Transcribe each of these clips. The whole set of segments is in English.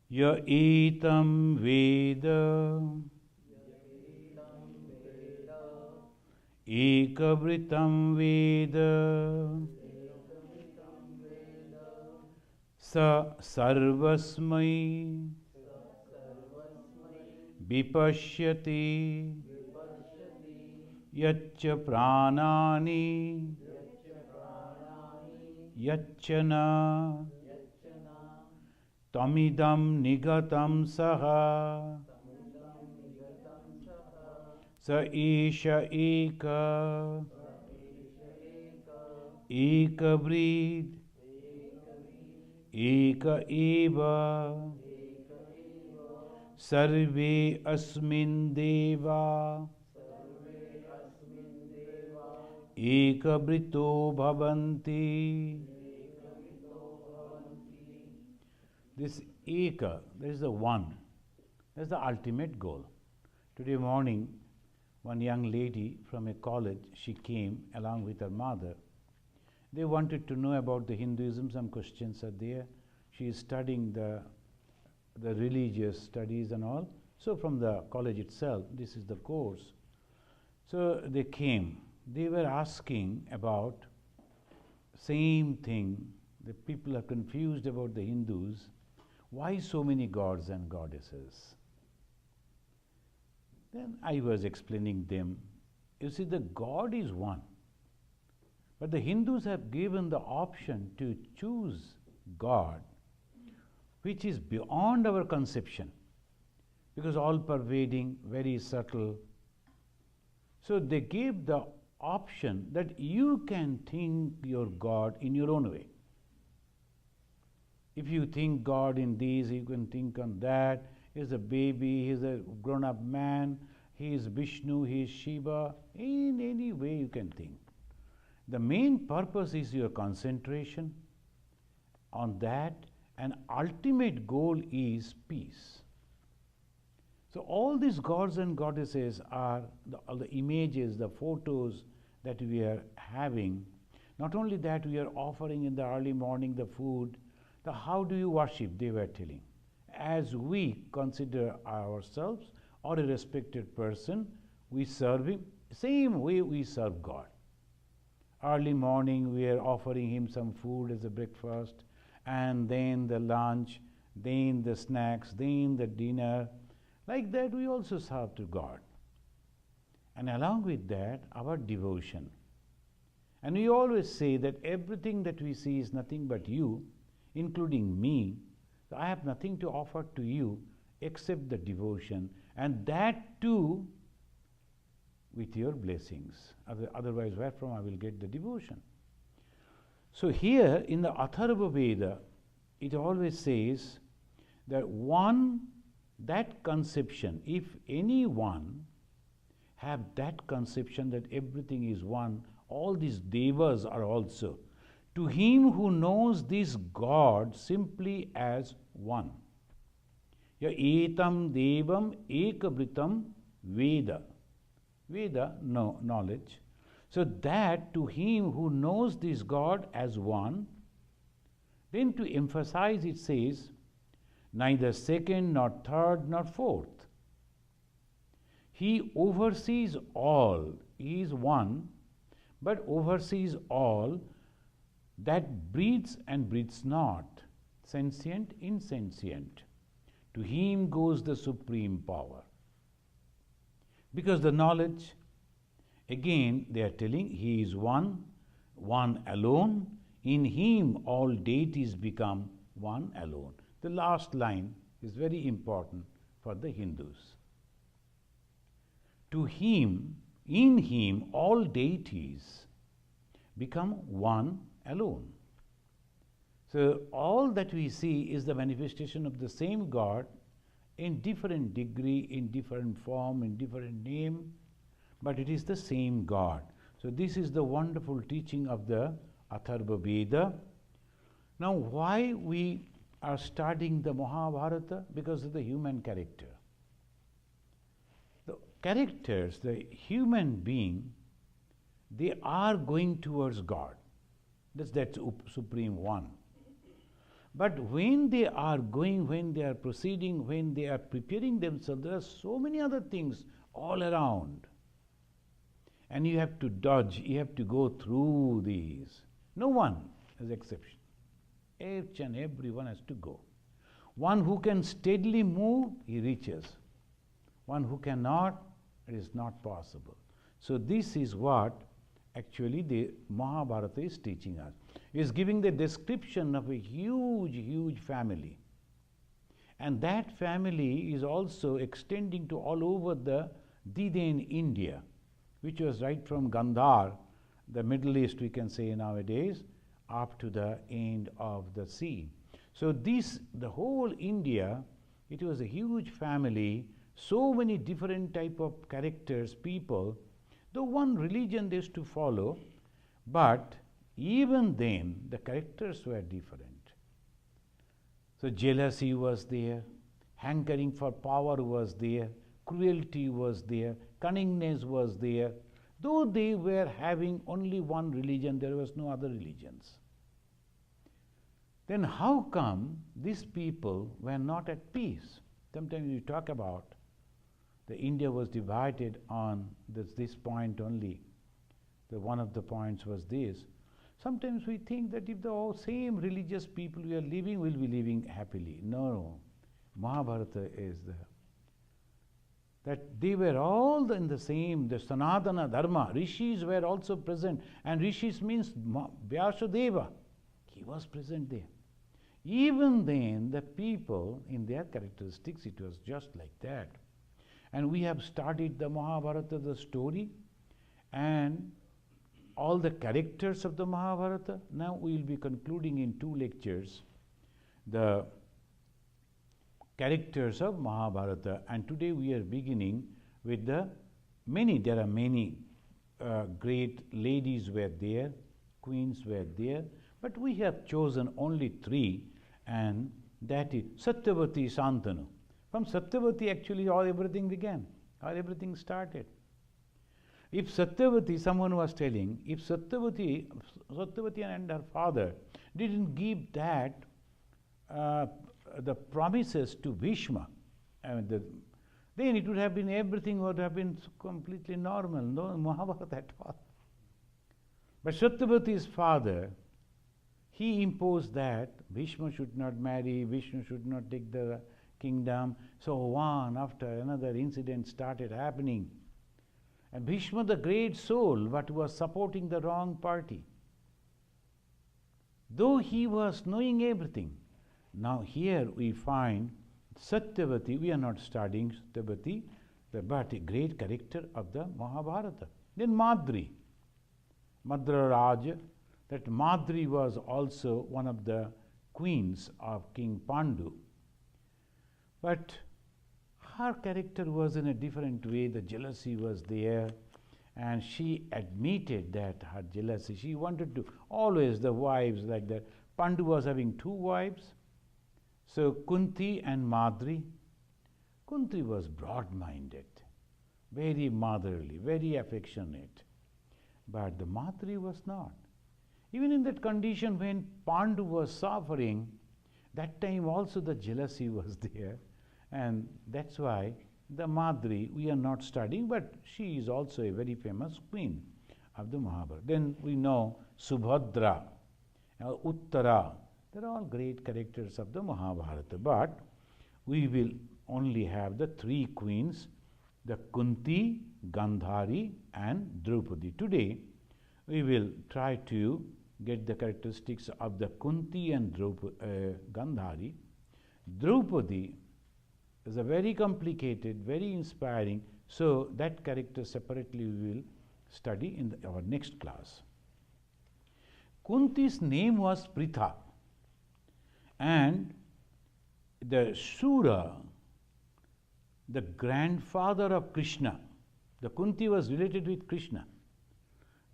Ya etam veda ekavritam veda sa sarvasmai vipashyati yacca pranani yaccana tamidam nigatam saha sa isha eka ekavrid eka eva sarve asmin deva ekabrito bhavanti. This eka, that is the one. That's the ultimate goal. Today morning, one young lady from a college, she came along with her mother. They wanted to know about the Hinduism, some questions are there. She is studying the religious studies and all. So from the college itself, this is the course. So they came. They were asking about same thing. The people are confused about the Hindus. Why so many gods and goddesses? Then I was explaining them. You see, the God is one. But the Hindus have given the option to choose God, which is beyond our conception, because all pervading, very subtle. So they gave the option that you can think your God in your own way. If you think God in this, you can think on that. He's a baby, he's a grown-up man, he is Vishnu, he is Shiva. In any way you can think. The main purpose is your concentration on that, and ultimate goal is peace. So all these gods and goddesses are all the images, the photos that we are having. Not only that, we are offering in the early morning the food. How do you worship? They were telling. As we consider ourselves or a respected person, we serve him. Same way we serve God. Early morning we are offering him some food as a breakfast, and then the lunch, then the snacks, then the dinner. Like that we also serve to God. And along with that, our devotion. And we always say that everything that we see is nothing but you, including me. So I have nothing to offer to you except the devotion, and that too with your blessings. Otherwise, where from I will get the devotion? So here in the Atharva Veda, it always says that that conception, if anyone have that conception that everything is one, all these devas are also, to him who knows this God simply as one. Ya etam devam ekavritam veda. Veda, no, knowledge. So that to him who knows this God as one, then to emphasize it says, neither second, nor third, nor fourth. He oversees all. He is one, but oversees all that breathes and breathes not, sentient, insentient. To him goes the supreme power. Because the knowledge, again they are telling, he is one, one alone. In him all deities become one alone. The last line is very important for the Hindus. To him, in him all deities become one alone. So all that we see is the manifestation of the same God in different degree, in different form, in different name, but it is the same God. So this is the wonderful teaching of the Atharva Veda. Now why we are studying the Mahabharata? Because of the human character. The characters, the human being, they are going towards God. That's Supreme One. But when they are going, when they are proceeding, when they are preparing themselves, there are so many other things all around. And you have to dodge, you have to go through these. No one is exception. Each and every one has to go. One who can steadily move, he reaches. One who cannot, it is not possible. So this is what actually the Mahabharata is teaching us. It is giving the description of a huge, huge family. And that family is also extending to all over the Diden India, which was right from Gandhar, the Middle East we can say nowadays, up to the end of the sea. So this, the whole India, it was a huge family, so many different type of characters, people. The one religion they used to follow, but even then the characters were different. So jealousy was there, hankering for power was there, cruelty was there, cunningness was there. Though they were having only one religion, there was no other religions. Then how come these people were not at peace? Sometimes we talk about the India was divided on this point only. One of the points was this. Sometimes we think that if the all same religious people we are living, will be living happily. No. Mahabharata is that they were all in the same, the Sanatana Dharma. Rishis were also present. And Rishis means Vyasadeva. He was present there. Even then, the people, in their characteristics, it was just like that. And we have studied the Mahabharata, the story, and all the characters of the Mahabharata. Now we will be concluding in 2 lectures the characters of Mahabharata. And today we are beginning with there are many great ladies were there, queens were there, but we have chosen only 3, and that is Satyavati Santanu. From Satyavati actually everything began, everything started. If Satyavati, someone was telling, if Satyavati and her father didn't give that, the promises to Bhishma, then it would have been, everything would have been completely normal, no Mahabharata at all. But Satyavati's father, he imposed that Bhishma should not marry, Vishnu should not take the kingdom. So one after another incident started happening. And Bhishma, the great soul, but was supporting the wrong party. Though he was knowing everything. Now here we find Satyavati, we are not studying Satyavati, but a great character of the Mahabharata. Then Madri, Madraraja, that Madri was also one of the queens of King Pandu. But her character was in a different way, the jealousy was there, and she admitted that her jealousy, she wanted to, always the wives like that. Pandu was having 2 wives, so Kunti and Madri. Kunti was broad-minded, very motherly, very affectionate, but the Madri was not. Even in that condition when Pandu was suffering, that time also the jealousy was there, and that's why the Madri we are not studying, but she is also a very famous queen of the Mahabharata. Then we know Subhadra, Uttara, they are all great characters of the Mahabharata, but we will only have the 3 queens, the Kunti, Gandhari and Draupadi. Today we will try to get the characteristics of the Kunti and Gandhari. Draupadi is a very complicated, very inspiring, so that character separately we will study in our next class. Kunti's name was Pritha, and the Shura, the grandfather of Krishna, the Kunti was related with Krishna.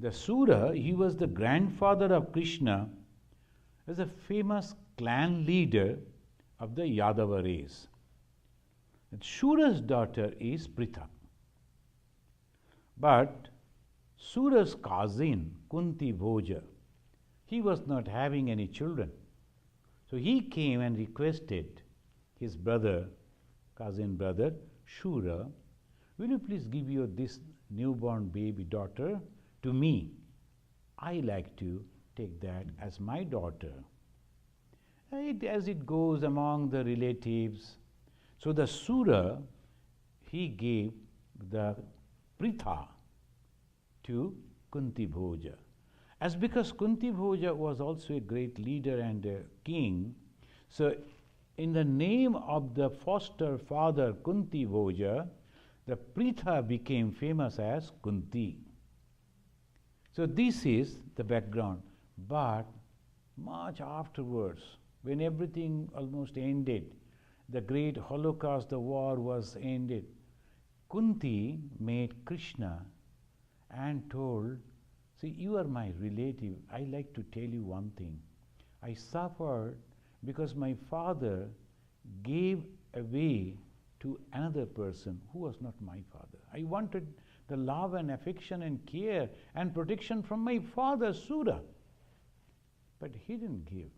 The Sura, he was the grandfather of Krishna, as a famous clan leader of the Yadava race. And Shura's daughter is Pritha. But Sura's cousin, Kunti Bhoja, he was not having any children. So he came and requested his brother, cousin brother, Shura, will you please give your this newborn baby daughter to me? I like to take that as my daughter. As it goes among the relatives, so the Sura, he gave the Pritha to Kunti Bhoja. As because Kunti Bhoja was also a great leader and a king, so in the name of the foster father Kunti Bhoja, the Pritha became famous as Kunti. So this is the background. But much afterwards, when everything almost ended, the great Holocaust, the war was ended, Kunti met Krishna and told, see, you are my relative. I like to tell you one thing. I suffered because my father gave away to another person who was not my father. I wanted the love and affection and care and protection from my father, Sura. But he didn't give.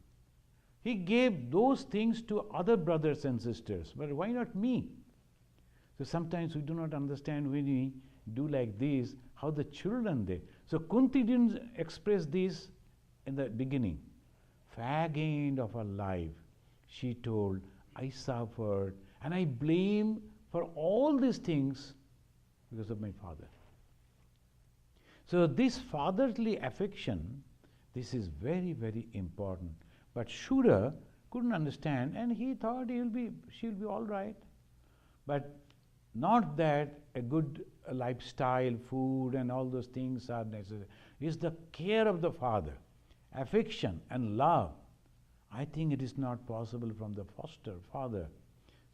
He gave those things to other brothers and sisters. But why not me? So sometimes we do not understand when we do like this, how the children they. So Kunti didn't express this in the beginning. Fag end of her life, she told, I suffered and I blame for all these things because of my father. So this fatherly affection, this is very, very important. But Shura couldn't understand and he thought she'll be all right. But not that a good lifestyle, food and all those things are necessary. It's the care of the father, affection and love. I think it is not possible from the foster father.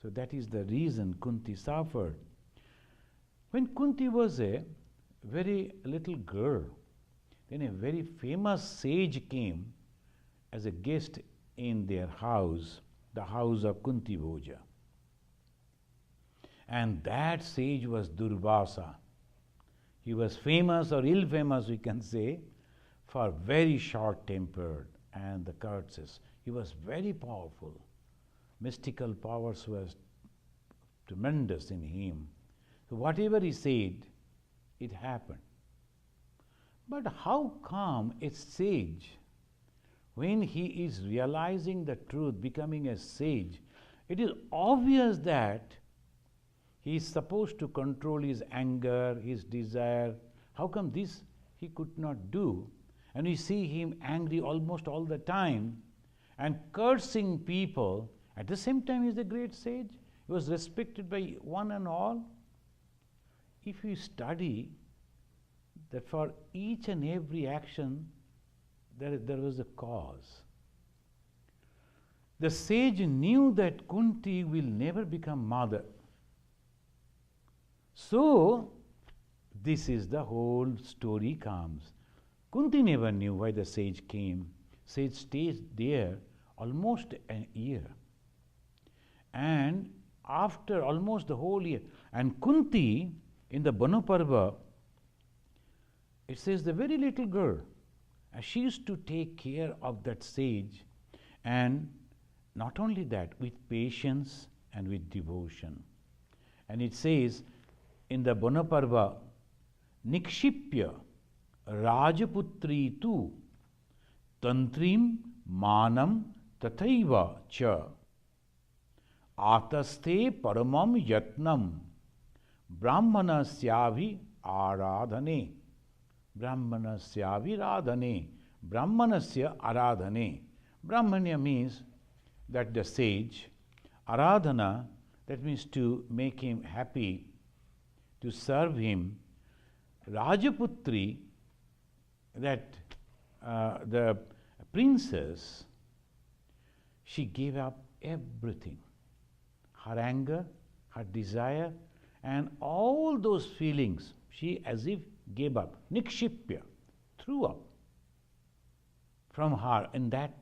So that is the reason Kunti suffered. When Kunti was a very little girl, then a very famous sage came as a guest in their house, the house of Kunti Bhoja. And that sage was Durvasa. He was famous or ill-famous, we can say, for very short-tempered and the courteous. He was very powerful. Mystical powers were tremendous in him. So whatever he said, it happened. But how come a sage, when he is realizing the truth, becoming a sage, it is obvious that he is supposed to control his anger, his desire. How come this he could not do? And we see him angry almost all the time and cursing people. At the same time, he is a great sage. He was respected by one and all. If you study that for each and every action, there was a cause. The sage knew that Kunti will never become mother. So, this is the whole story comes. Kunti never knew why the sage came. Sage stays there almost a year. And after almost the whole year, and Kunti in the Banaparva, it says the very little girl, and she used to take care of that sage, and not only that, with patience and with devotion. And it says in the Banaparva, Nikshipya Rajaputri tu Tantrim Manam Tathaiva cha Ataste Paramam Yatnam Brahmanasyavi Aradhane. Brahmanasyavi Radhane. Brahmanasya Aradhane. Brahmanya means that the sage. Aradhana, that means to make him happy, to serve him. Rajaputri, that the princess, she gave up everything. Her anger, her desire, and all those feelings, she as if gave up. Nikshipya, threw up from her in that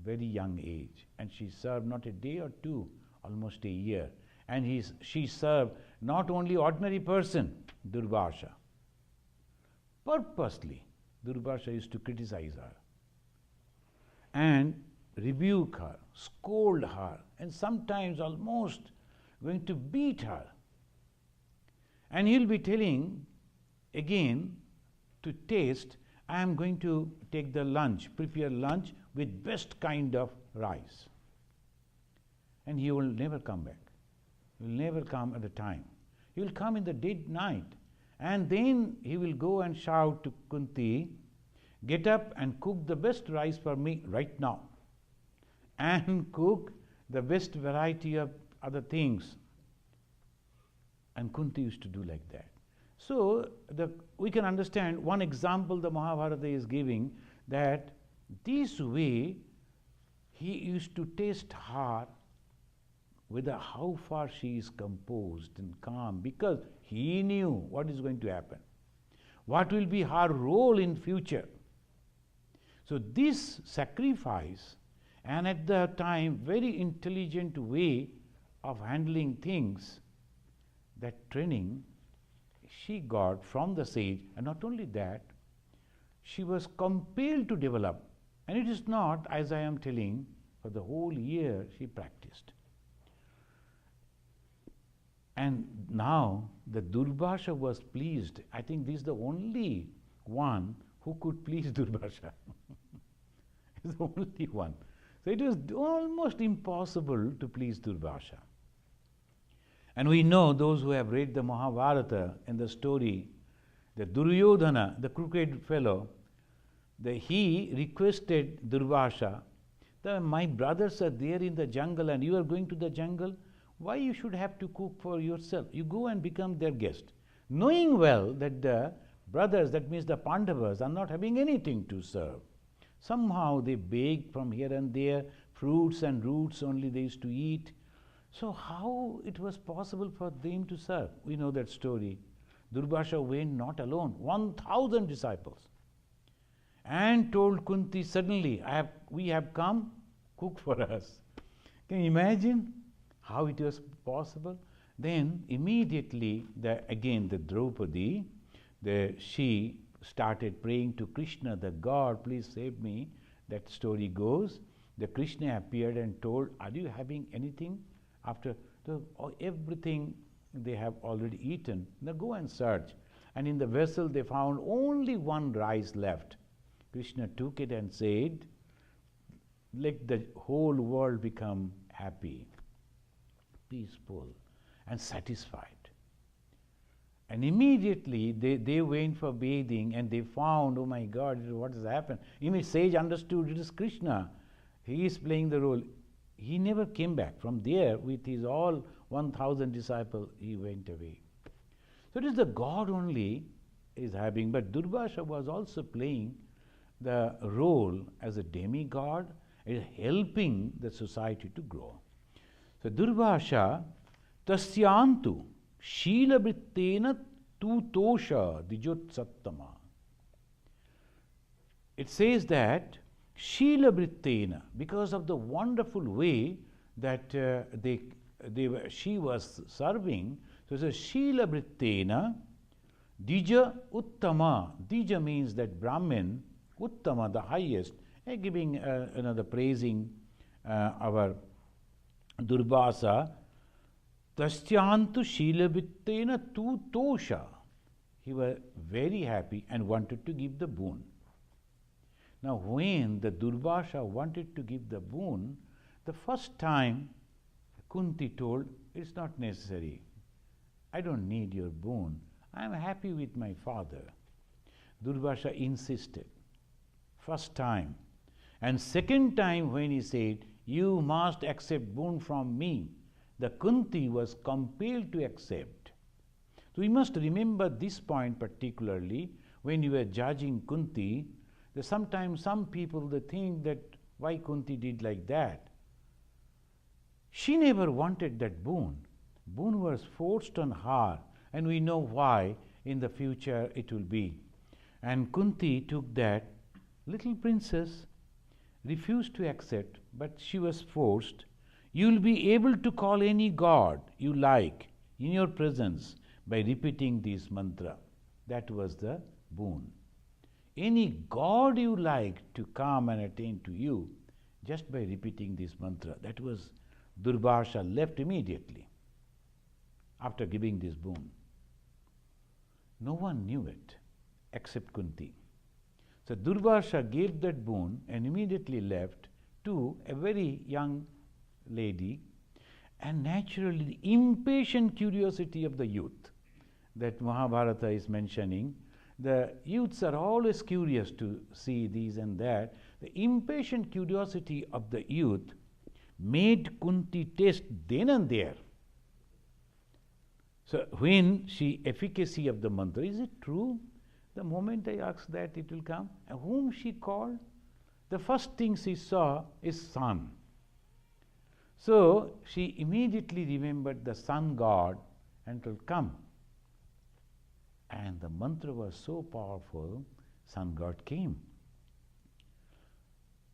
very young age. And she served not a day or two, almost a year. And she served not only ordinary person, Durvasa. Purposely, Durvasa used to criticize her and rebuke her, scold her, and sometimes almost going to beat her. And he'll be telling again to taste, I am going to take the lunch, prepare lunch with best kind of rice. And he will never come back. He will never come at a time. He will come in the dead night. And then he will go and shout to Kunti, get up and cook the best rice for me right now. And cook the best variety of other things. And Kunti used to do like that. So we can understand one example the Mahabharata is giving, that this way he used to test her whether how far she is composed and calm, because he knew what is going to happen, what will be her role in future. So this sacrifice, and at the time very intelligent way of handling things, that training she got from the sage. And not only that, she was compelled to develop. And it is not, as I am telling, for the whole year she practiced. And now the Durvasha was pleased. I think this is the only one who could please Durvasha. It's the only one. So it was almost impossible to please Durvasha. And we know, those who have read the Mahabharata, in the story, the Duryodhana, the crooked fellow, he requested Durvasha, my brothers are there in the jungle and you are going to the jungle, why you should have to cook for yourself? You go and become their guest. Knowing well that the brothers, that means the Pandavas, are not having anything to serve. Somehow they beg from here and there, fruits and roots only they used to eat. So how it was possible for them to serve? We know that story. Durvasha went not alone, 1,000 disciples, and told Kunti, suddenly, we have come, cook for us. Can you imagine how it was possible? Then immediately, again the Draupadi, she started praying to Krishna, the God, please save me. That story goes. The Krishna appeared and told, are you having anything? After everything they have already eaten, now go and search. And in the vessel they found only one rice left. Krishna took it and said, let the whole world become happy, peaceful, and satisfied. And immediately they went for bathing and they found, oh my God, what has happened? Immediately sage understood it is Krishna. He is playing the role. He never came back. From there, with his all 1,000 disciples, he went away. So it is the God only is having, but Durvasha was also playing the role as a demigod, is helping the society to grow. So Durvasha tasyantu shila vrittena tutosha dijotsattama. It says that Shila Vrittena, because of the wonderful way that she was serving, so it says Shila Vrittena Dija Uttama. Dija means that Brahmin, Uttama, the highest, giving another praising our Durvasa. Tasyantu Shila Vrittena tu tosha. He was very happy and wanted to give the boon. Now, when the Durvasha wanted to give the boon, the first time Kunti told, it's not necessary. I don't need your boon. I am happy with my father. Durvasha insisted. First time. And second time when he said, you must accept boon from me, the Kunti was compelled to accept. So we must remember this point particularly when you are judging Kunti. Sometimes some people, they think that why Kunti did like that. She never wanted that boon. Boon was forced on her, and we know why in the future it will be. And Kunti took that. Little princess refused to accept, but she was forced. You will be able to call any god you like in your presence by repeating this mantra. That was the boon. Any god you like to come and attend to you, just by repeating this mantra. That was Durvasha left immediately after giving this boon. No one knew it except Kunti. So Durvasha gave that boon and immediately left to a very young lady, and naturally the impatient curiosity of the youth that Mahabharata is mentioning. The youths are always curious to see these and that. The impatient curiosity of the youth made Kunti test then and there. So when she efficacy of the mantra, is it true? The moment I ask that, it will come. And whom she called? The first thing she saw is sun. So she immediately remembered the sun god and will come. And the mantra was so powerful, sun god came.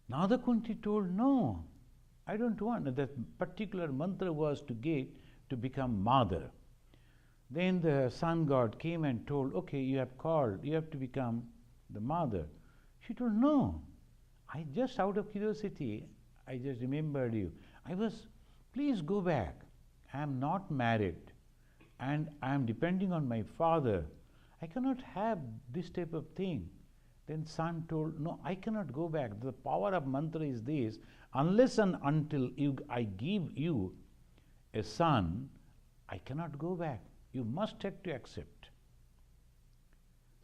Now the Kunti told, no, I don't want. That particular mantra was to get to become mother. Then the sun god came and told, okay, you have called, you have to become the mother. She told, no, I just out of curiosity, I just remembered you. Please go back. I am not married and I am depending on my father. I cannot have this type of thing. Then sun told, no, I cannot go back. The power of mantra is this, unless and until I give you a son, I cannot go back. You must have to accept.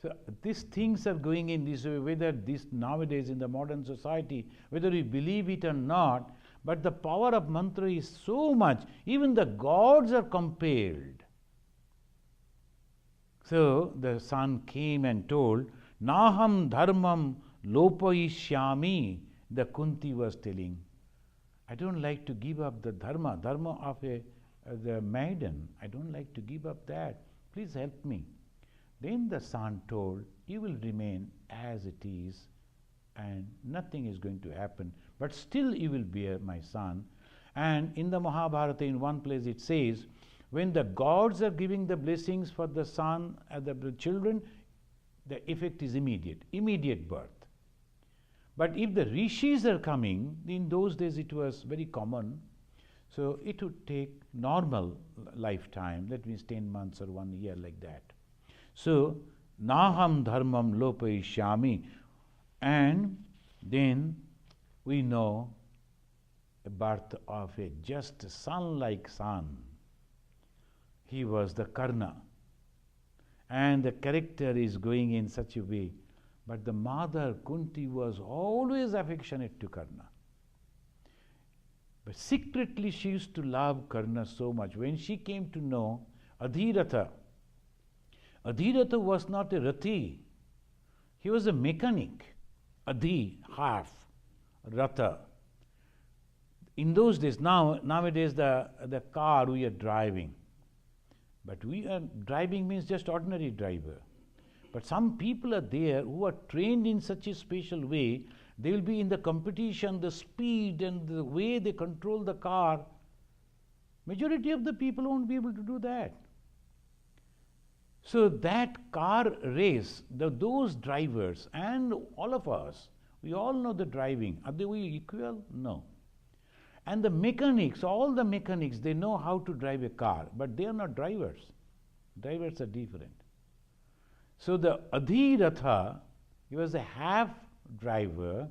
So these things are going in this way, whether this nowadays in the modern society, whether we believe it or not, but the power of mantra is so much, even the gods are compelled. So the son came and told, Naham dharmam lopayishyami. The Kunti was telling, I don't like to give up the dharma of the maiden. I don't like to give up that. Please help me. Then the son told, you will remain as it is and nothing is going to happen, but still you will bear my son. And in the Mahabharata, in one place it says, when the gods are giving the blessings for the son and the children, the effect is immediate birth. But if the rishis are coming, in those days it was very common, so it would take normal lifetime, that means 10 months or 1 year like that. So, Naham dharmam lopayishyami. And then we know a birth of a just sun-like son. He was the Karna. And the character is going in such a way. But the mother, Kunti, was always affectionate to Karna. But secretly she used to love Karna so much. When she came to know Adhiratha was not a Rati. He was a mechanic. Adhi, half, Ratha. In those days, nowadays the car we are driving. But we are driving means just ordinary driver. But some people are there who are trained in such a special way, they will be in the competition, the speed and the way they control the car. Majority of the people won't be able to do that. So that car race, those drivers and all of us, we all know the driving. Are we equal? No. And the mechanics, all the mechanics, they know how to drive a car, but they are not drivers. Drivers are different. So the Adhiratha, he was a half driver.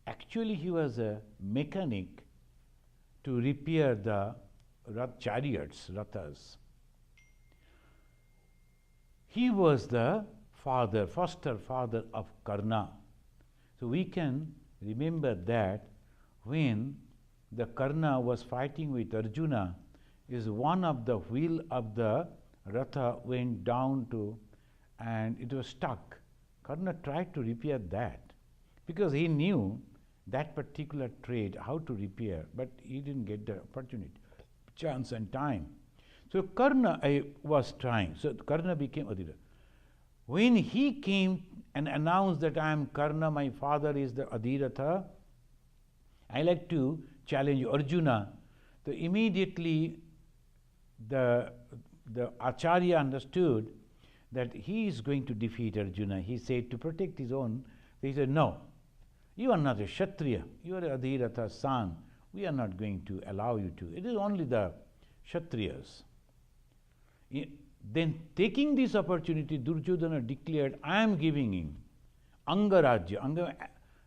Actually, he was a mechanic to repair the chariots, rathas. He was the foster father of Karna. So we can remember that when the Karna was fighting with Arjuna, is one of the wheel of the ratha went down to, and it was stuck. Karna tried to repair that because he knew that particular trade, how to repair, but he didn't get the opportunity, chance and time. So Karna was trying. So Karna became Adhira. When he came and announced that I am Karna, my father is the Adhiratha, I like to challenge Arjuna. So immediately the Acharya understood that he is going to defeat Arjuna. He said to protect his own, he said, no, You are not a Kshatriya, you are a Adhiratha's son. We are not going to allow you to. It is only the Kshatriyas. Then taking this opportunity, Duryodhana declared, I am giving him Anga Rajya. Anga,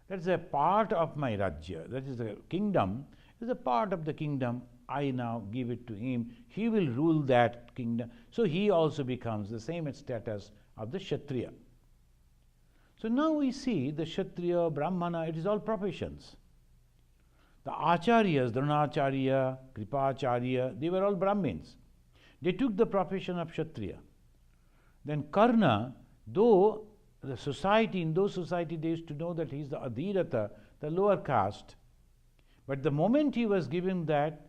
that is a part of my Rajya. That is a kingdom. It is a part of the kingdom. I now give it to him. He will rule that kingdom. So he also becomes the same status of the Kshatriya. So now we see the Kshatriya, Brahmana, it is all professions. The Acharyas, Dronacharya, Kripacharya, they were all Brahmins. They took the profession of Kshatriya. Then Karna, though the society, in those society they used to know that he is the Adhiratha, the lower caste, but the moment he was given that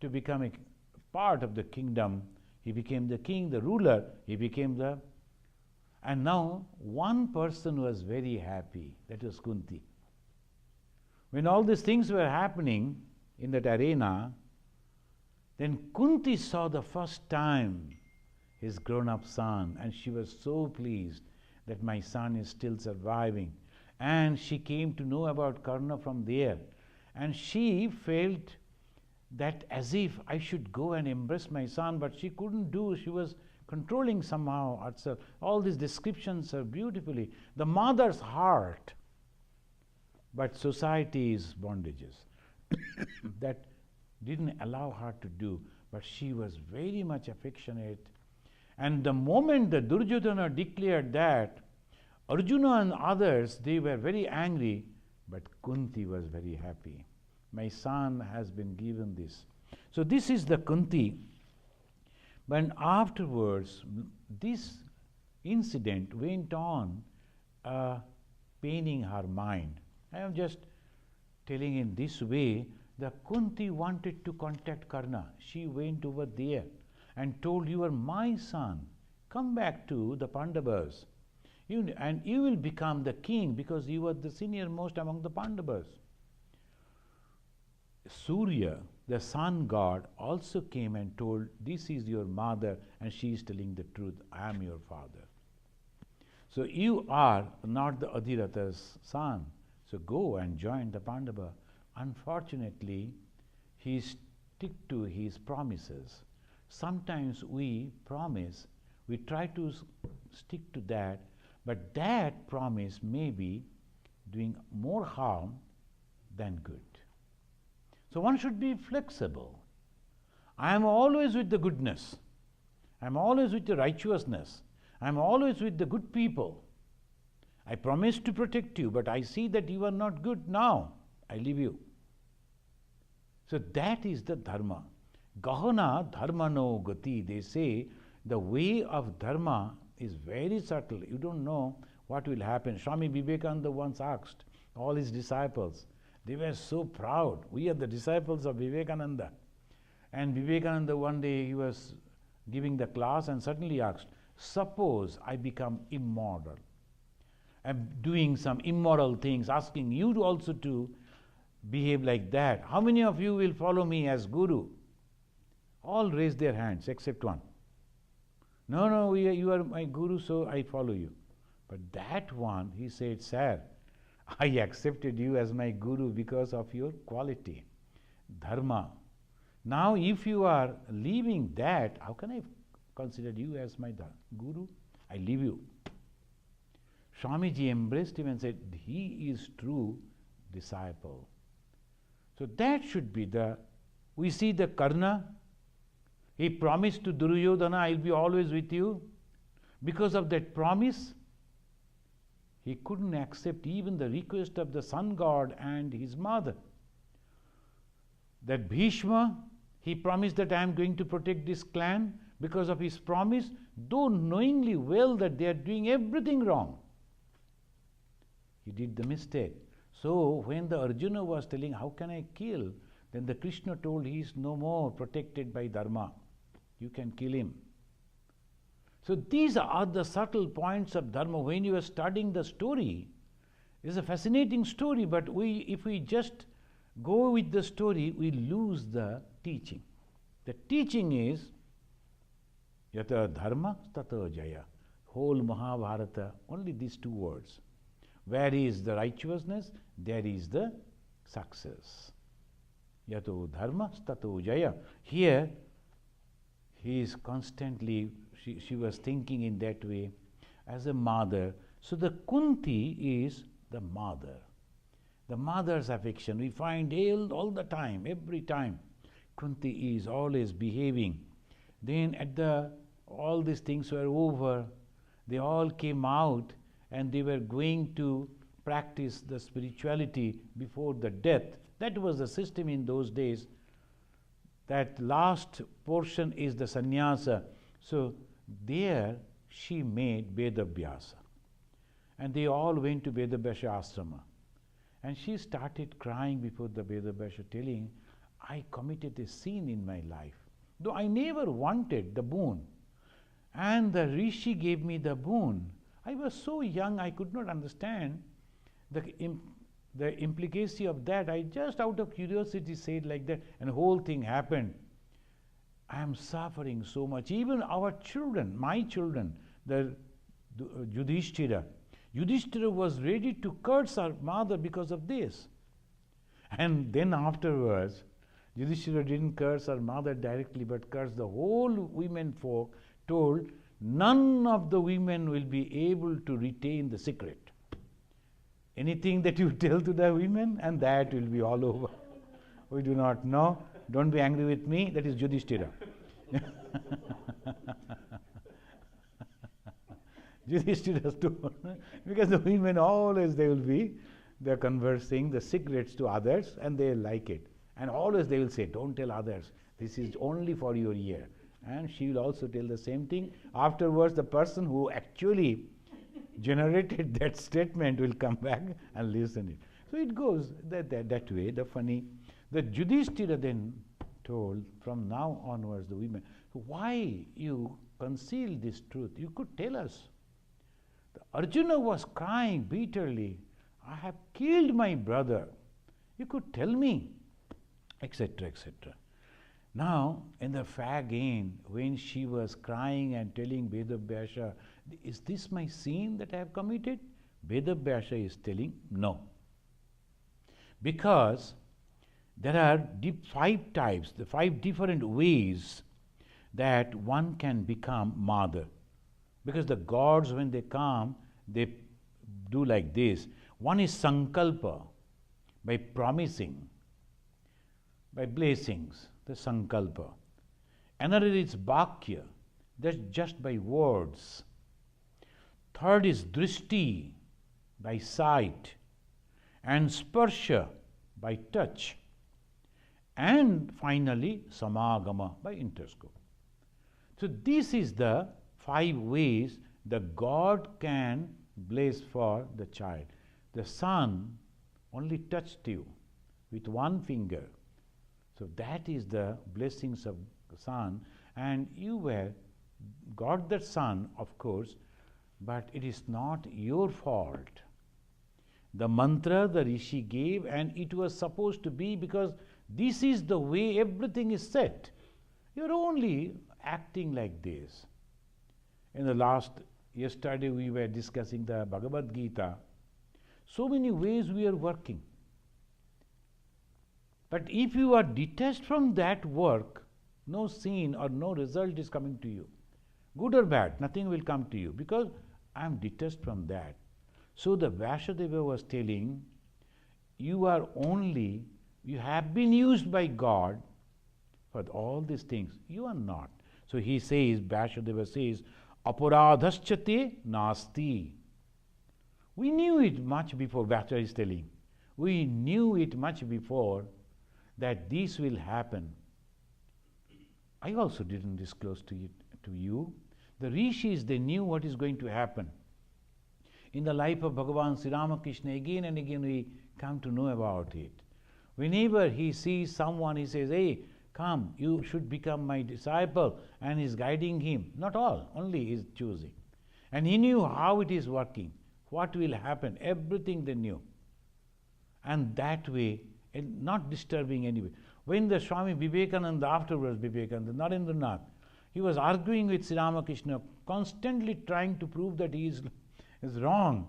to become a part of the kingdom, he became the king, the ruler, he became the... And now one person was very happy, that was Kunti. When all these things were happening in that arena, then Kunti saw the first time his grown-up son, and she was so pleased that my son is still surviving. And she came to know about Karna from there. And she felt that as if I should go and embrace my son, but she couldn't do. She was controlling somehow herself. All these descriptions are beautifully. The mother's heart, but society's bondages that didn't allow her to do. But she was very much affectionate. And the moment the Duryodhana declared that, Arjuna and others, they were very angry, but Kunti was very happy. My son has been given this. So this is the Kunti. But afterwards, this incident went on paining her mind. I am just telling in this way, the Kunti wanted to contact Karna. She went over there and told, you are my son. Come back to the Pandavas. And you will become the king because you are the senior most among the Pandavas. Surya, the sun god, also came and told, this is your mother and she is telling the truth. I am your father. So you are not the Adhiratha's son. So go and join the Pandava. Unfortunately, he stick to his promises. Sometimes we promise, we try to stick to that, but that promise may be doing more harm than good. So one should be flexible. I am always with the goodness. I am always with the righteousness. I am always with the good people. I promise to protect you, but I see that you are not good now. I leave you. So that is the dharma. Gahana dharmano gati. They say the way of dharma is very subtle. You don't know what will happen. Swami Vivekananda once asked all his disciples, they were so proud. We are the disciples of Vivekananda. And Vivekananda one day he was giving the class and suddenly asked, suppose I become immortal. I'm doing some immoral things, asking you also to behave like that. How many of you will follow me as guru? All raised their hands except one. No, you are my guru, so I follow you. But that one, he said, sir, I accepted you as my guru because of your quality, dharma. Now if you are leaving that, how can I consider you as my guru? I leave you. Swamiji embraced him and said, he is true disciple. So that should be we see the Karna, he promised to Duryodhana, I will be always with you. Because of that promise, he couldn't accept even the request of the sun god and his mother. That Bhishma, he promised that I am going to protect this clan. Because of his promise, though knowingly well that they are doing everything wrong, he did the mistake. So when the Arjuna was telling, how can I kill? Then the Krishna told, he is no more protected by dharma. You can kill him. So these are the subtle points of dharma. When you are studying the story, it's a fascinating story, but if we just go with the story, we lose the teaching. The teaching is yata dharma tata jaya. Whole Mahabharata, only these two words. Where is the righteousness, there is the success. Yato dharma tato jaya. Here, he is constantly, she was thinking in that way as a mother. So the Kunti is the mother. The mother's affection we find all the time, every time. Kunti is always behaving. Then all these things were over, they all came out and they were going to practice the spirituality before the death. That was the system in those days. That last portion is the sannyasa. So there she made Vedabhyasa. And they all went to Vedabhyasa ashrama. And she started crying before the Vedabhyasa, telling, I committed a sin in my life, though I never wanted the boon. And the Rishi gave me the boon. I was so young, I could not understand the implication of that. I just out of curiosity said like that, and the whole thing happened. I am suffering so much. Even our children, my children, the Yudhishthira was ready to curse our mother because of this. And then afterwards, Yudhishthira didn't curse her mother directly, but cursed the whole women folk, told none of the women will be able to retain the secret. Anything that you tell to the women, and that will be all over. We do not know. Don't be angry with me. That is Yudhishthira. Yudhishthira told, because the women always they're conversing the secrets to others, and they like it. And always they will say, don't tell others. This is only for your ear. And she will also tell the same thing. Afterwards, the person who actually generated that statement will come back and listen it. So it goes that way, the funny. The Yudhishthira then told, from now onwards, the women, why you conceal this truth? You could tell us. The Arjuna was crying bitterly, I have killed my brother. You could tell me, etc., etc. Now, in the again, when she was crying and telling Vedabhyasa, is this my sin that I have committed? Vedabhyasa is telling, no. Because there are 5 types, the 5 different ways that one can become mother. Because the gods, when they come, they do like this. One is sankalpa, by promising, by blessings, the sankalpa. Another is bhakya, that's just by words. Third is drishti, by sight, and sparsha, by touch. And finally, samagama, by interscope. So this is the 5 ways the God can bless for the child. The son only touched you with one finger. So that is the blessings of the son, and you got that son, of course, but it is not your fault. The mantra the Rishi gave, and it was supposed to be, because this is the way everything is set. You are only acting like this. Yesterday we were discussing the Bhagavad Gita. So many ways we are working. But if you are detached from that work, no sin or no result is coming to you. Good or bad, nothing will come to you, because I am detached from that. So the Vyasadeva was telling, you have been used by God for all these things. You are not. So he says, Vyasadeva says, aparadhaschate nasti. We knew it much before, Vyasadeva is telling. We knew it much before that this will happen. I also didn't disclose to you. The rishis, they knew what is going to happen. In the life of Bhagavan Sri Ramakrishna, again and again we come to know about it. Whenever he sees someone, he says, hey, come, you should become my disciple, and he's guiding him. Not all, only he's choosing. And he knew how it is working, what will happen, everything they knew. And that way, not disturbing anyway. When the Swami Vivekananda, afterwards Vivekananda, Narendranath, he was arguing with Sri Ramakrishna, constantly trying to prove that he is wrong.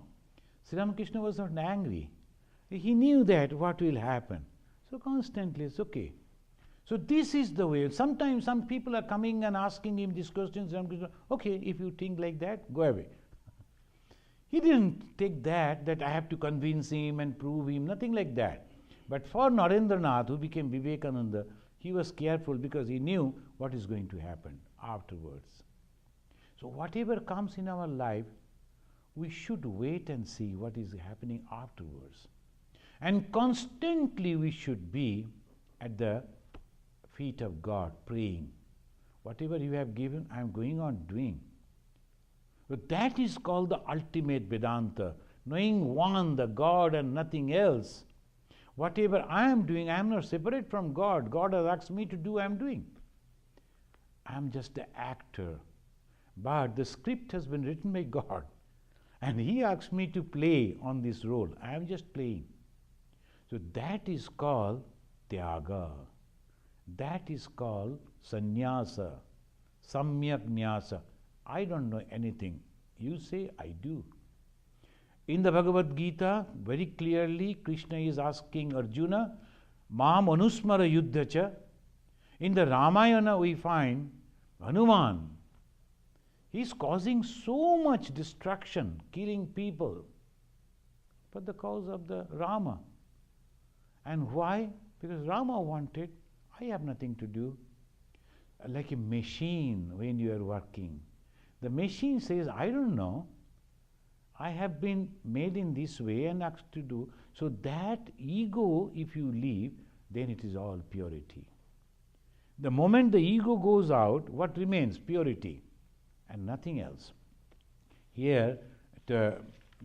Sri Ramakrishna was not angry. He knew that what will happen. So constantly, it's okay. So this is the way. Sometimes some people are coming and asking him these questions. Ramakrishna, okay, if you think like that, go away. He didn't take that I have to convince him and prove him, nothing like that. But for Narendranath, who became Vivekananda, he was careful because he knew what is going to happen afterwards. So whatever comes in our life, we should wait and see what is happening afterwards. And constantly we should be at the feet of God, praying. Whatever you have given, I am going on doing. But that is called the ultimate Vedanta, knowing one, the God and nothing else. Whatever I am doing, I am not separate from God. God has asked me to do, I am doing. I am just the actor. But the script has been written by God. And He asked me to play on this role. I am just playing. So that is called Tyaga. That is called Sannyasa, Samyak Nyasa. I don't know anything. You say, I do. In the Bhagavad Gita, very clearly, Krishna is asking Arjuna, Mam Anusmara Yuddhacha. In the Ramayana, we find Hanuman. He is causing so much destruction, killing people, for the cause of the Rama. And why? Because Rama wanted, I have nothing to do. Like a machine when you are working. The machine says, I don't know. I have been made in this way and asked to do. So that ego, if you leave, then it is all purity. The moment the ego goes out, what remains? Purity and nothing else. Here, the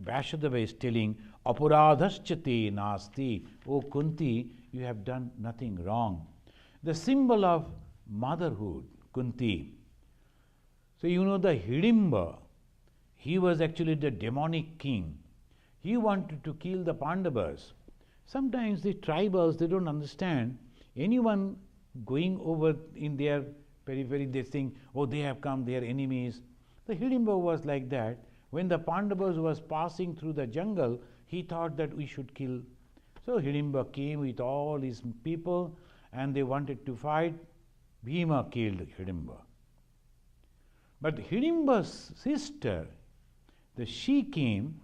Vyasadeva is telling, Apuradhaschate nasti. O Kunti, you have done nothing wrong. The symbol of motherhood, Kunti. So you know the Hidimba, he was actually the demonic king. He wanted to kill the Pandavas. Sometimes the tribals, they don't understand. Anyone going over in their periphery, they think, oh, they have come, they are enemies. The Hidimba was like that. When the Pandavas was passing through the jungle, he thought that we should kill. So Hidimba came with all his people and they wanted to fight. Bhima killed Hidimba. But Hidimba's sister, she came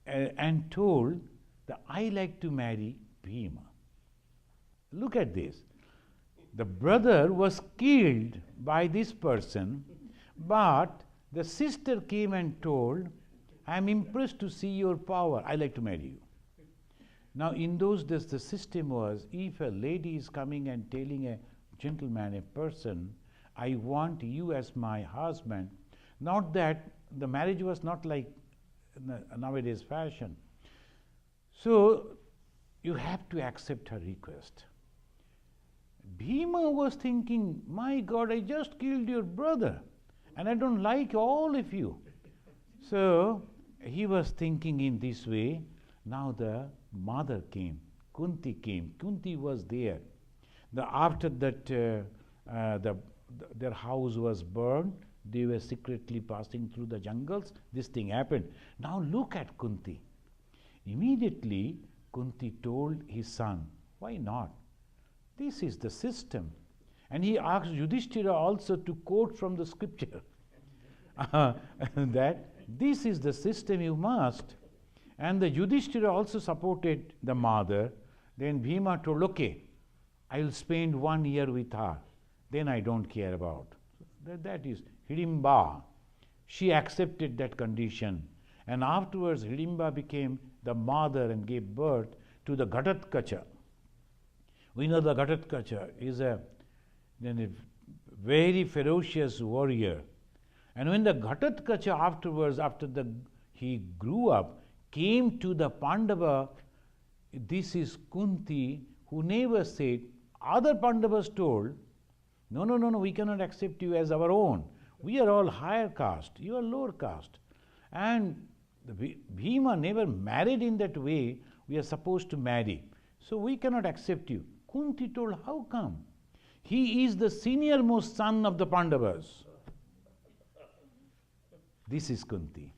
and told that I like to marry Bhima. Look at this. The brother was killed by this person, but the sister came and told, I am impressed to see your power, I like to marry you. Now in those days the system was, if a lady is coming and telling a gentleman, a person, I want you as my husband, not that the marriage was not like nowadays fashion. So you have to accept her request. Bhima was thinking, my God, I just killed your brother and I don't like all of you. So he was thinking in this way. Now the mother came, Kunti came. Kunti was there. After that their house was burned, they were secretly passing through the jungles. This thing happened. Now look at Kunti. Immediately Kunti told his son, why not? This is the system. And he asked Yudhishthira also to quote from the scripture that this is the system, you must. And the Yudhishthira also supported the mother. Then Bhima told, okay, I will spend 1 year with her. Then I don't care about. That is Hidimba. She accepted that condition. And afterwards Hidimba became the mother and gave birth to the Ghatatkacha. We know the Ghatatkacha is a very ferocious warrior. And when the Ghatatkacha afterwards, he grew up, came to the Pandava, this is Kunti, who never said, other Pandavas told, no, we cannot accept you as our own. We are all higher caste, you are lower caste. And Bhima never married in that way we are supposed to marry. So we cannot accept you. Kunti told, how come? He is the senior most son of the Pandavas. This is Kunti.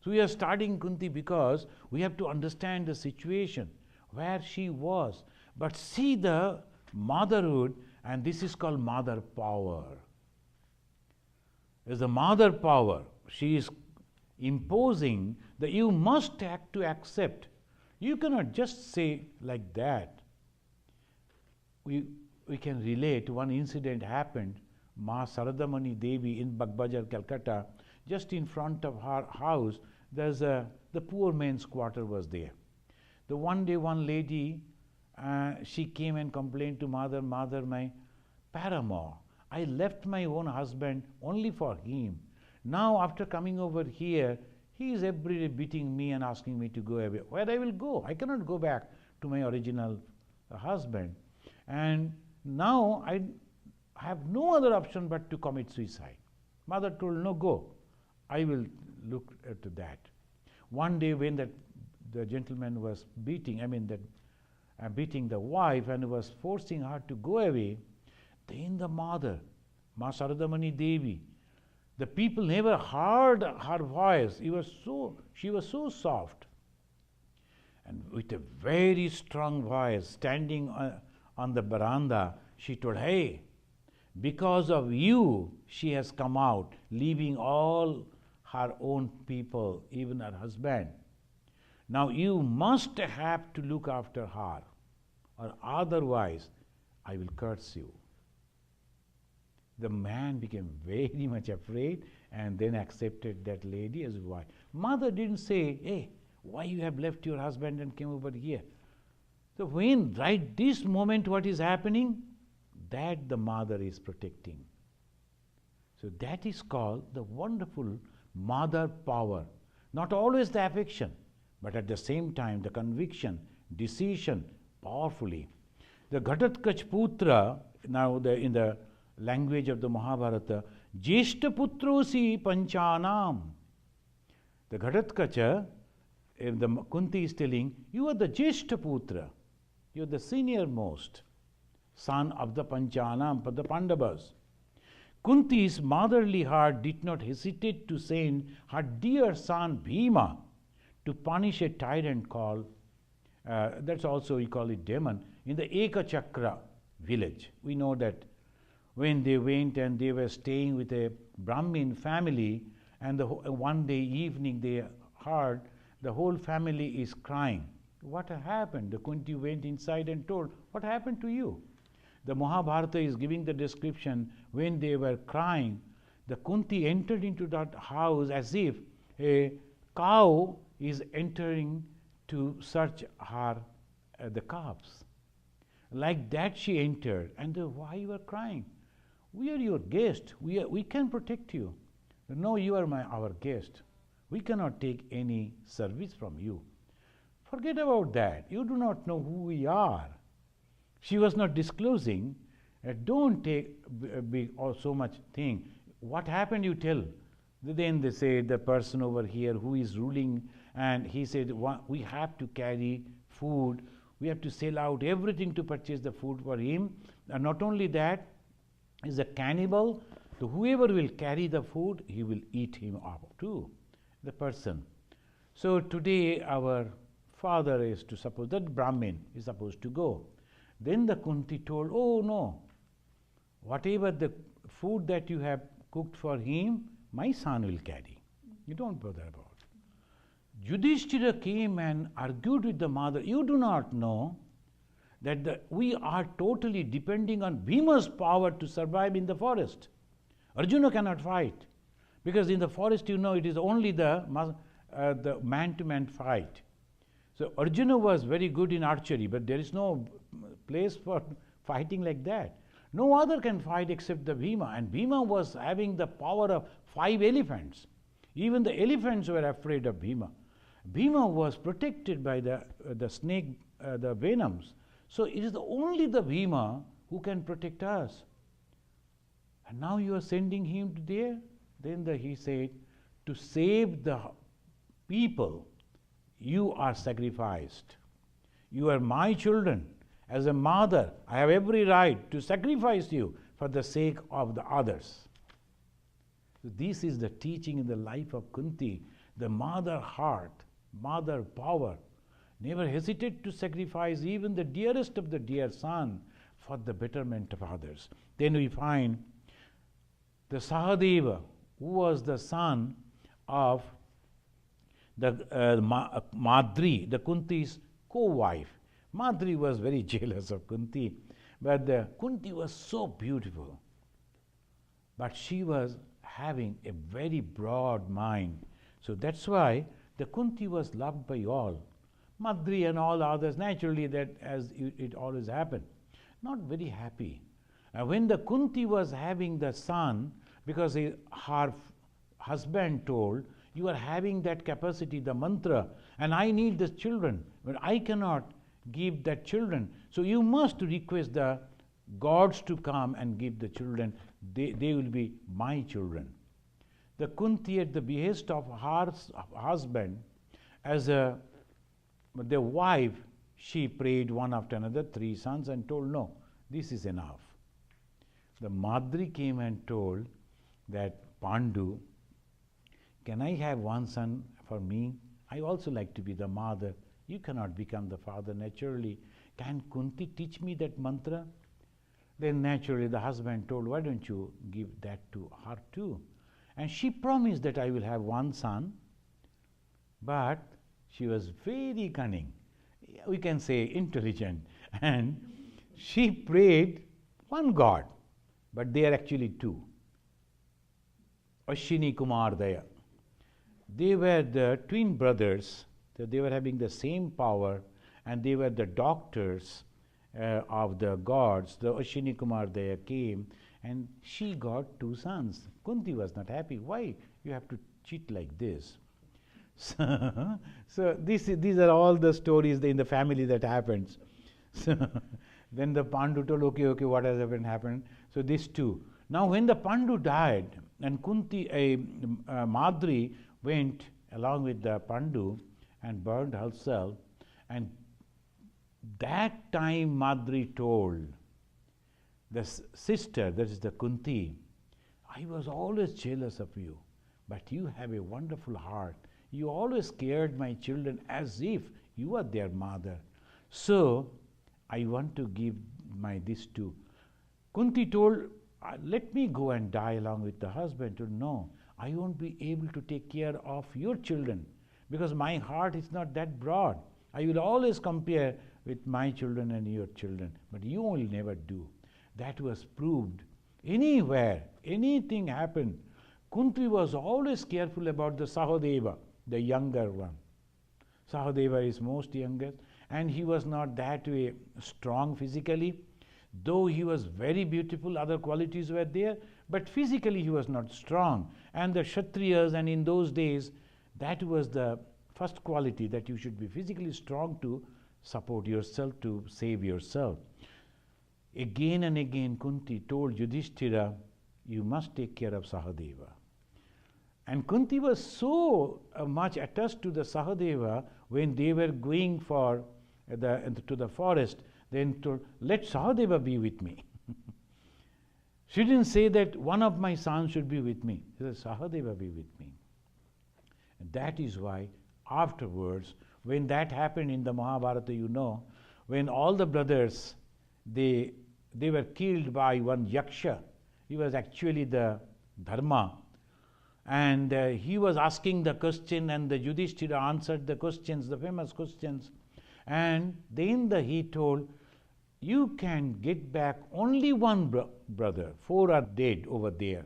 So we are studying Kunti because we have to understand the situation, where she was. But see the motherhood, and this is called mother power. As the mother power, she is imposing that you must act to accept. You cannot just say like that. We can relate. One incident happened. Ma Saradamani Devi in Bagbajar, Calcutta, just in front of her house, there's the poor man's quarter was there. The one day, one lady, she came and complained to mother, "Mother, my paramour, I left my own husband only for him. Now, after coming over here, he is every day beating me and asking me to go away. Where I will go? I cannot go back to my original husband. And now I have no other option but to commit suicide." Mother told, "No, go. I will look at that." One day when the gentleman was beating the wife and was forcing her to go away, then the mother, Ma Saradamani Devi, the people never heard her voice. She was so soft. And with a very strong voice, standing on the veranda, she told, "Hey, because of you, she has come out, leaving all her own people, even her husband. Now you must have to look after her, or otherwise I will curse you." The man became very much afraid and then accepted that lady as wife. Mother didn't say, "Hey, why you have left your husband and came over here?" So when right this moment what is happening, that the mother is protecting. So that is called the wonderful mother power. Not always the affection, but at the same time the conviction, decision, powerfully. The Ghatatkach Putra, now in the language of the Mahabharata, Jeshta Putrosi Panchanam. The Ghatatkacha, the Kunti is telling, you are the Jeshta Putra, you are the senior most son of the Panchanam, the Pandavas. Kunti's motherly heart did not hesitate to send her dear son Bhima to punish a tyrant called, that's also we call it demon, in the Ekachakra village. We know that when they went and they were staying with a Brahmin family, and one day evening they heard the whole family is crying. What happened? The Kunti went inside and told, "What happened to you?" The Mahabharata is giving the description when they were crying. The Kunti entered into that house as if a cow is entering to search her the calves. Like that she entered, and why you are crying? We are your guest. We can protect you. No, you are our guest. We cannot take any service from you. Forget about that. You do not know who we are. She was not disclosing. Don't take so much thing. What happened, you tell. Then they say the person over here who is ruling, and he said, we have to carry food. We have to sell out everything to purchase the food for him. And not only that, is a cannibal. So whoever will carry the food, he will eat him up too, the person. So today our father is to suppose that Brahmin is supposed to go. Then the Kunti told, "Oh no, whatever the food that you have cooked for him, my son will carry. You don't bother about it." Yudhishthira came and argued with the mother. You do not know that we are totally depending on Bhima's power to survive in the forest. Arjuna cannot fight, because in the forest, you know, it is only the man-to-man fight. So Arjuna was very good in archery, but there is no place for fighting like that. No other can fight except the Bhima, and Bhima was having the power of 5 elephants. Even the elephants were afraid of Bhima. Bhima was protected by the snake, the venoms. So it is only the Bhima who can protect us. And now you are sending him to there? Then he said, to save the people, you are sacrificed. You are my children. As a mother, I have every right to sacrifice you for the sake of the others. So this is the teaching in the life of Kunti, the mother heart, mother power, never hesitate to sacrifice even the dearest of the dear son for the betterment of others. Then we find the Sahadeva, who was the son of the Madri, the Kunti's co-wife. Madri was very jealous of Kunti, but Kunti was so beautiful. But she was having a very broad mind. So that's why the Kunti was loved by all. Madri and all others, naturally, that as it always happened, not very happy. When the Kunti was having the son, because her husband told, you are having that capacity, the mantra, and I need the children, but I cannot give that children. So you must request the gods to come and give the children. They will be my children. The Kunti, at the behest of her husband, as the wife, she prayed one after another, 3 sons, and told, no, this is enough. The Madri came and told that Pandu, can I have 1 son for me? I also like to be the mother. You cannot become the father naturally. Can Kunti teach me that mantra? Then naturally the husband told, why don't you give that to her too? And she promised that I will have 1 son, but she was very cunning, we can say intelligent, and she prayed 1 god, but they are actually 2. Ashwini Kumar Daya. They were the twin brothers, so they were having the same power, and they were the doctors of the gods. The Ashwini Kumar Daya came, and she got 2 sons. Kunti was not happy. Why you have to cheat like this? So these are all the stories in the family that happens. So then the Pandu told, okay, what has happened? So these 2. Now when the Pandu died, and Kunti, Madri went along with the Pandu and burned herself, and that time Madri told the sister, that is the Kunti, I was always jealous of you, but you have a wonderful heart. You always cared my children as if you are their mother. So I want to give this to. Kunti told, let me go and die along with the husband. Told, no, I won't be able to take care of your children because my heart is not that broad. I will always compare with my children and your children, but you will never do. That was proved. Anywhere, anything happened, Kunti was always careful about the Sahadeva, the younger one. Sahadeva is most youngest, and he was not that way strong physically. Though he was very beautiful, other qualities were there, but physically he was not strong. And the Kshatriyas, and in those days, that was the first quality, that you should be physically strong to support yourself, to save yourself. Again and again Kunti told Yudhishthira, you must take care of Sahadeva. And Kunti was so much attached to the Sahadeva, when they were going to the forest, then told, let Sahadeva be with me. She didn't say that one of my sons should be with me. She said, Sahadeva be with me. And that is why afterwards, when that happened in the Mahabharata, when all the brothers, they were killed by one Yaksha. He was actually the Dharma. And he was asking the question, and the Yudhishthira answered the questions, the famous questions. And then he told, you can get back only 1 brother. 4 are dead over there.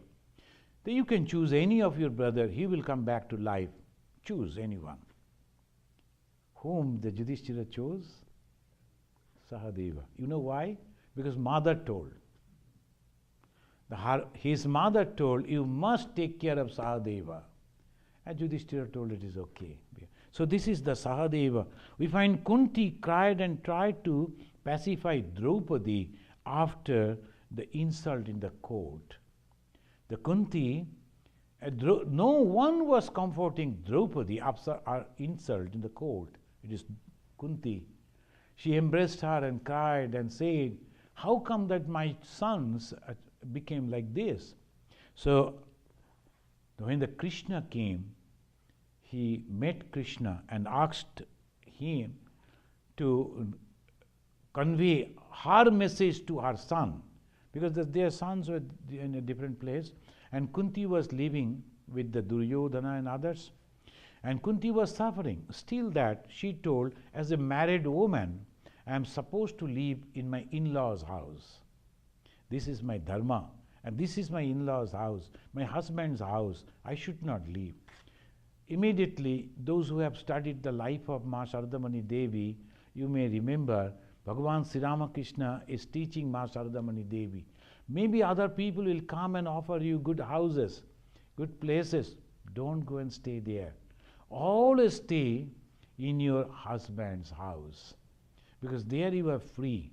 Then you can choose any of your brother. He will come back to life. Choose anyone. Whom the Yudhishthira chose? Sahadeva. You know why? Because mother told. His mother told, you must take care of Sahadeva. And Yudhishthira told, it is okay. So this is the Sahadeva. We find Kunti cried and tried to pacify Draupadi after the insult in the court. The Kunti, no one was comforting Draupadi after her insult in the court. It is Kunti. She embraced her and cried and said, how come that my sons became like this? So when the Krishna came, he met Krishna and asked him to convey her message to her son, because their sons were in a different place, and Kunti was living with the Duryodhana and others, and Kunti was suffering. Still that, she told, as a married woman, I am supposed to live in my in-laws' house. This is my dharma, and this is my in-laws' house, my husband's house. I should not leave. Immediately, those who have studied the life of Ma Sharadamani Devi, you may remember Bhagavan Sri Ramakrishna is teaching Ma Sharadamani Devi. Maybe other people will come and offer you good houses, good places. Don't go and stay there. Always stay in your husband's house, because there you are free.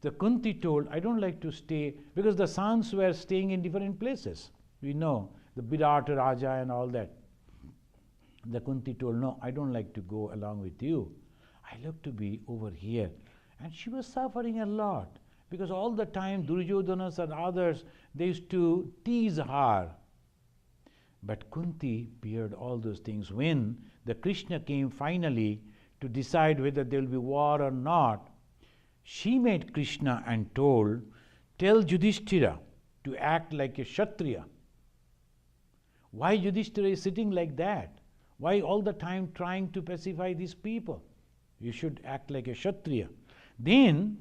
The Kunti told, I don't like to stay, because the sons were staying in different places. We know, the Virat Raja and all that. The Kunti told, no, I don't like to go along with you. I like to be over here. And she was suffering a lot, because all the time Duryodhanas and others, they used to tease her. But Kunti beared all those things. When the Krishna came finally to decide whether there will be war or not, she met Krishna and told, tell Yudhishthira to act like a Kshatriya. Why Yudhishthira is sitting like that? Why all the time trying to pacify these people? You should act like a Kshatriya. Then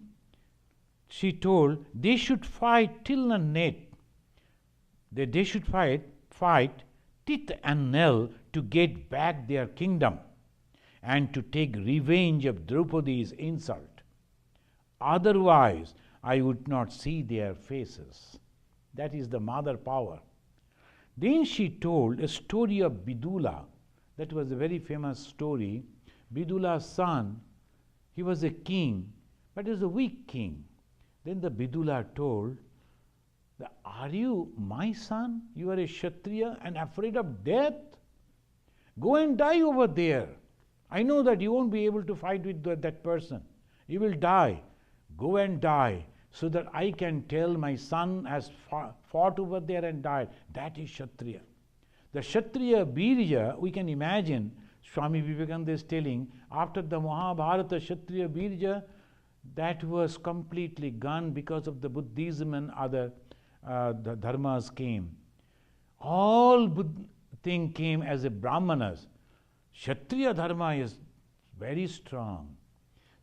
she told they should fight till and net. They should fight tooth and nail to get back their kingdom and to take revenge of Draupadi's insult. Otherwise, I would not see their faces. That is the mother power. Then she told a story of Vidula. That was a very famous story. Vidula's son, he was a king, but he was a weak king. Then the Vidula told, are you my son? You are a Kshatriya and afraid of death? Go and die over there. I know that you won't be able to fight with that person. You will die. Go and die, so that I can tell my son has fought over there and died. That is Kshatriya. The Kshatriya Birja, we can imagine, Swami Vivekananda is telling, after the Mahabharata, Kshatriya Birja, that was completely gone because of the Buddhism and other the dharmas came. All thing came as a Brahmanas. Kshatriya dharma is very strong.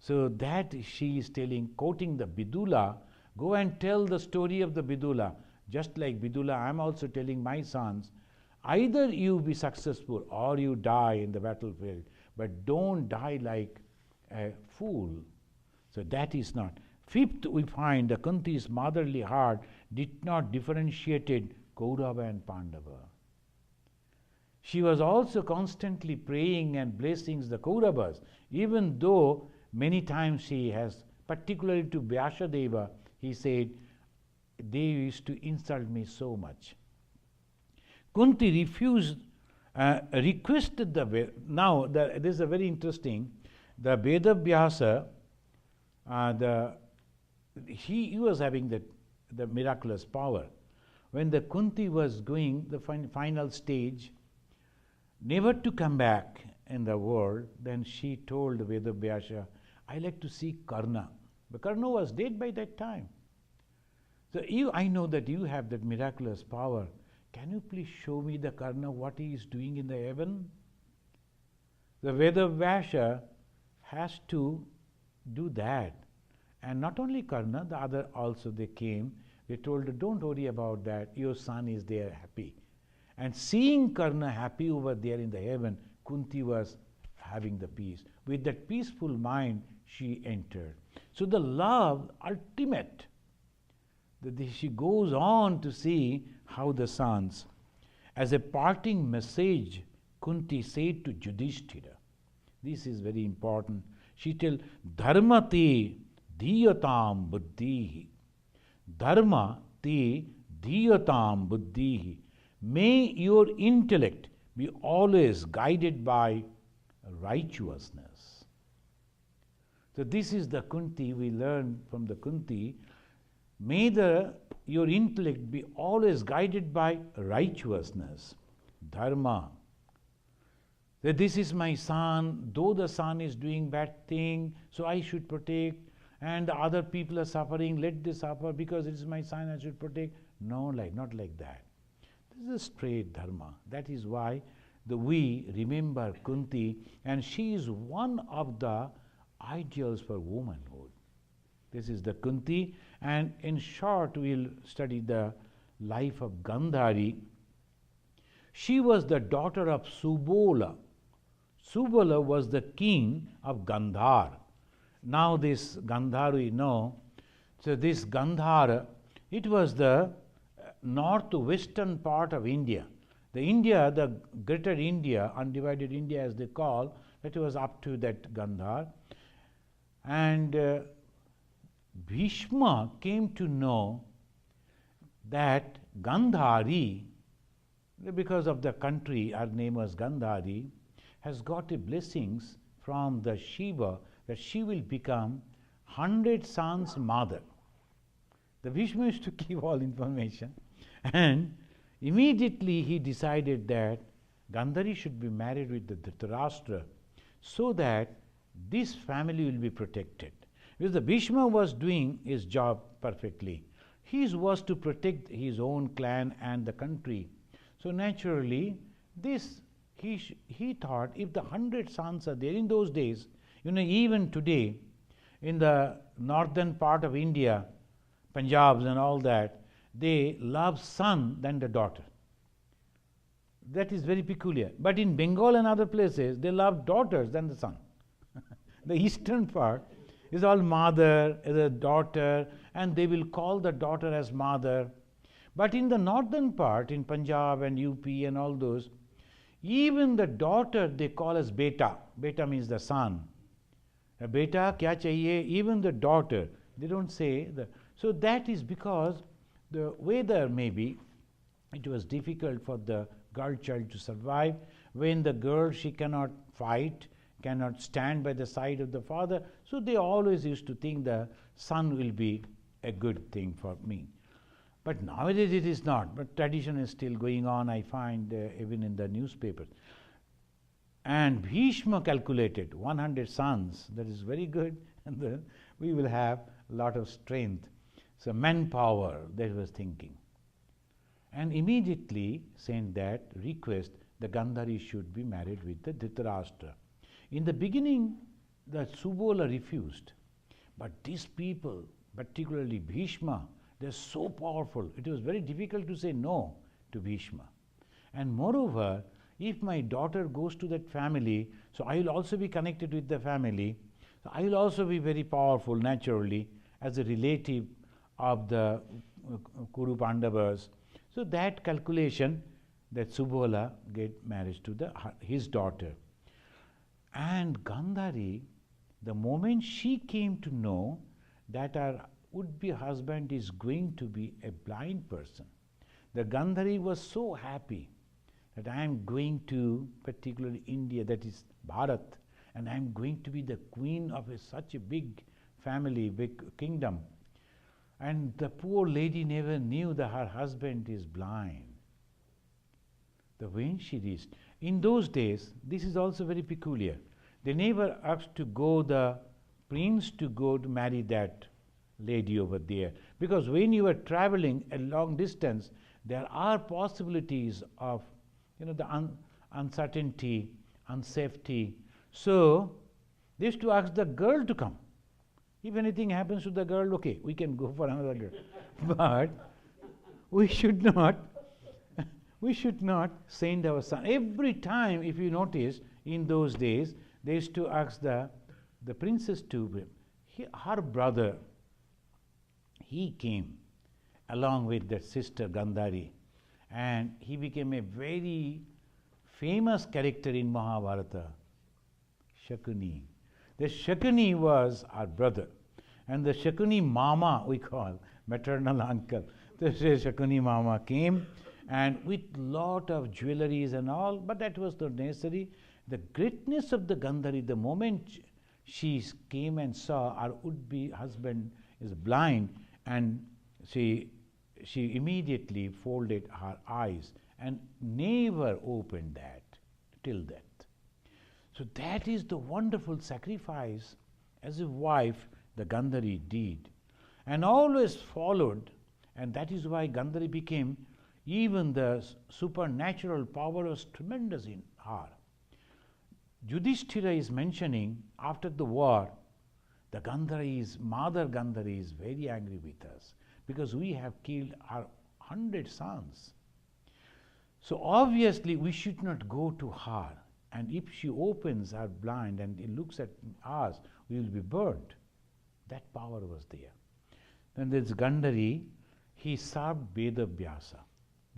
So that she is telling, quoting the Vidula, go and tell the story of the Vidula. Just like Vidula, I am also telling my sons, either you be successful or you die in the battlefield, but don't die like a fool. So that is not. Fifth, we find the Kunti's motherly heart did not differentiate Kaurava and Pandava. She was also constantly praying and blessing the Kauravas, even though many times she has, particularly to Vyasadeva, he said, they used to insult me so much. Kunti refused, requested the Veda. Now, this is a very interesting, the Veda Vyasa, he was having the miraculous power. When the Kunti was going the final stage, never to come back in the world, then she told Vedavyasa, I like to see Karna. But Karna was dead by that time. So I know that you have that miraculous power. Can you please show me the Karna, what he is doing in the heaven? The Vedavyasa has to do that. And not only Karna, the other also they came. They told her, don't worry about that, your son is there happy. And seeing Karna happy over there in the heaven, Kunti was having the peace. With that peaceful mind, she entered. So the love ultimate, she goes on to see how the sons, as a parting message, Kunti said to Yudhishthira. This is very important. She tells, Dharma te dhiyatam buddhihi. Dharma te dhiyatam buddhihi. May your intellect be always guided by righteousness. So this is the Kunti we learn from the Kunti. May your intellect be always guided by righteousness, dharma. that this is my son, though the son is doing bad thing, so I should protect, and the other people are suffering, let this suffer, because it is my son, I should protect. No, not like that. This is a straight dharma. That is why we remember Kunti, and she is one of the ideals for womanhood. This is the Kunti, and in short we'll study the life of Gandhari. She was the daughter of Subola. Subola was the king of Gandhar. Now this Gandhar we know. So this Gandhar, it was the northwestern part of India. The greater India, undivided India as they call, that was up to that Gandhar. And Bhishma came to know that Gandhari, because of the country, her name was Gandhari, has got a blessings from the Shiva that she will become 100 sons' mother. The Bhishma used to give all information, and immediately he decided that Gandhari should be married with the Dhritarashtra so that this family will be protected. Because the Bhishma was doing his job perfectly. His was to protect his own clan and the country. So naturally, he thought, if the 100 sons are there in those days, even today, in the northern part of India, Punjabs and all that, they love son than the daughter. That is very peculiar. But in Bengal and other places, they love daughters than the son. The eastern part is all mother, the daughter, and they will call the daughter as mother. But in the northern part, in Punjab and UP and all those, even the daughter they call as beta. Beta means the son. Beta kya chahiye? Even the daughter, they don't say. So that is because the weather, maybe it was difficult for the girl child to survive. When the girl, she cannot fight, cannot stand by the side of the father, so they always used to think the son will be a good thing for me. But nowadays it is not, but tradition is still going on, I find even in the newspapers. And Bhishma calculated 100 sons, that is very good, and then we will have a lot of strength. So manpower, that was thinking. And immediately sent that request, the Gandhari should be married with the Dhritarashtra. In the beginning, the Subola refused. But these people, particularly Bhishma, they are so powerful. It was very difficult to say no to Bhishma. And moreover, if my daughter goes to that family, so I will also be connected with the family. So I will also be very powerful naturally as a relative of the Kuru Pandavas. So that calculation, that Subola get married to his daughter. And Gandhari, the moment she came to know that her would-be husband is going to be a blind person, the Gandhari was so happy that I am going to, particularly India, that is Bharat, and I am going to be the queen of such a big family, big kingdom. And the poor lady never knew that her husband is blind. When she reached, in those days, this is also very peculiar. They never asked the prince to go to marry that lady over there. Because when you are traveling a long distance, there are possibilities of the uncertainty, unsafety. So they used to ask the girl to come. If anything happens to the girl, okay, we can go for another girl. But we should not send our son. Every time, if you notice, in those days, they used to ask the princess to, her brother, he came along with that sister Gandhari, and he became a very famous character in Mahabharata, Shakuni. The Shakuni was our brother, and the Shakuni Mama we call, maternal uncle. The Shakuni Mama came, and with lot of jewelries and all, but that was not necessary. The greatness of the Gandhari, the moment she came and saw her would-be husband is blind, and she immediately folded her eyes and never opened that till death. So that is the wonderful sacrifice as a wife the Gandhari did, and always followed, and that is why Gandhari became, even the supernatural power was tremendous in her. Yudhishthira is mentioning after the war, the Gandharis, Mother Gandhari is very angry with us because we have killed our 100 sons. So obviously we should not go to her, and if she opens her blind and looks at us, we will be burnt. That power was there. Then there's Gandhari, he served Vedavyasa.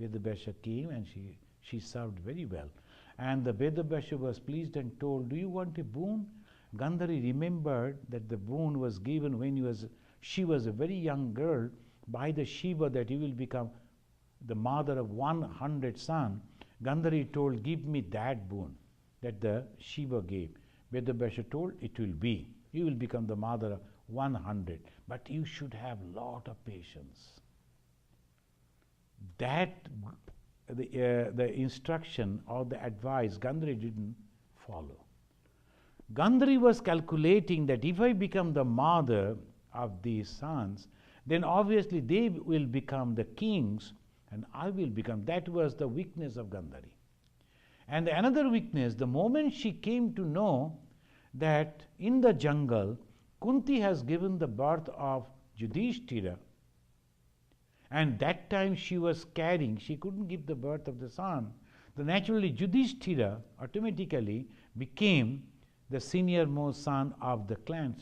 Vedavyasa came and she served very well. And the Vedavyasa was pleased and told, do you want a boon? Gandhari remembered that the boon was given when she was a very young girl by the Shiva, that he will become the mother of 100 sons. Gandhari told, give me that boon that the Shiva gave. Vedavyasa told, it will be. You will become the mother of 100. But you should have lot of patience. That the instruction or the advice Gandhari didn't follow. Gandhari was calculating that if I become the mother of these sons, then obviously they will become the kings and I will become. That was the weakness of Gandhari. And another weakness, the moment she came to know that in the jungle, Kunti has given the birth of Yudhishthira, and that time she was carrying, she couldn't give the birth of the son. So naturally Yudhishthira automatically became the senior most son of the clan,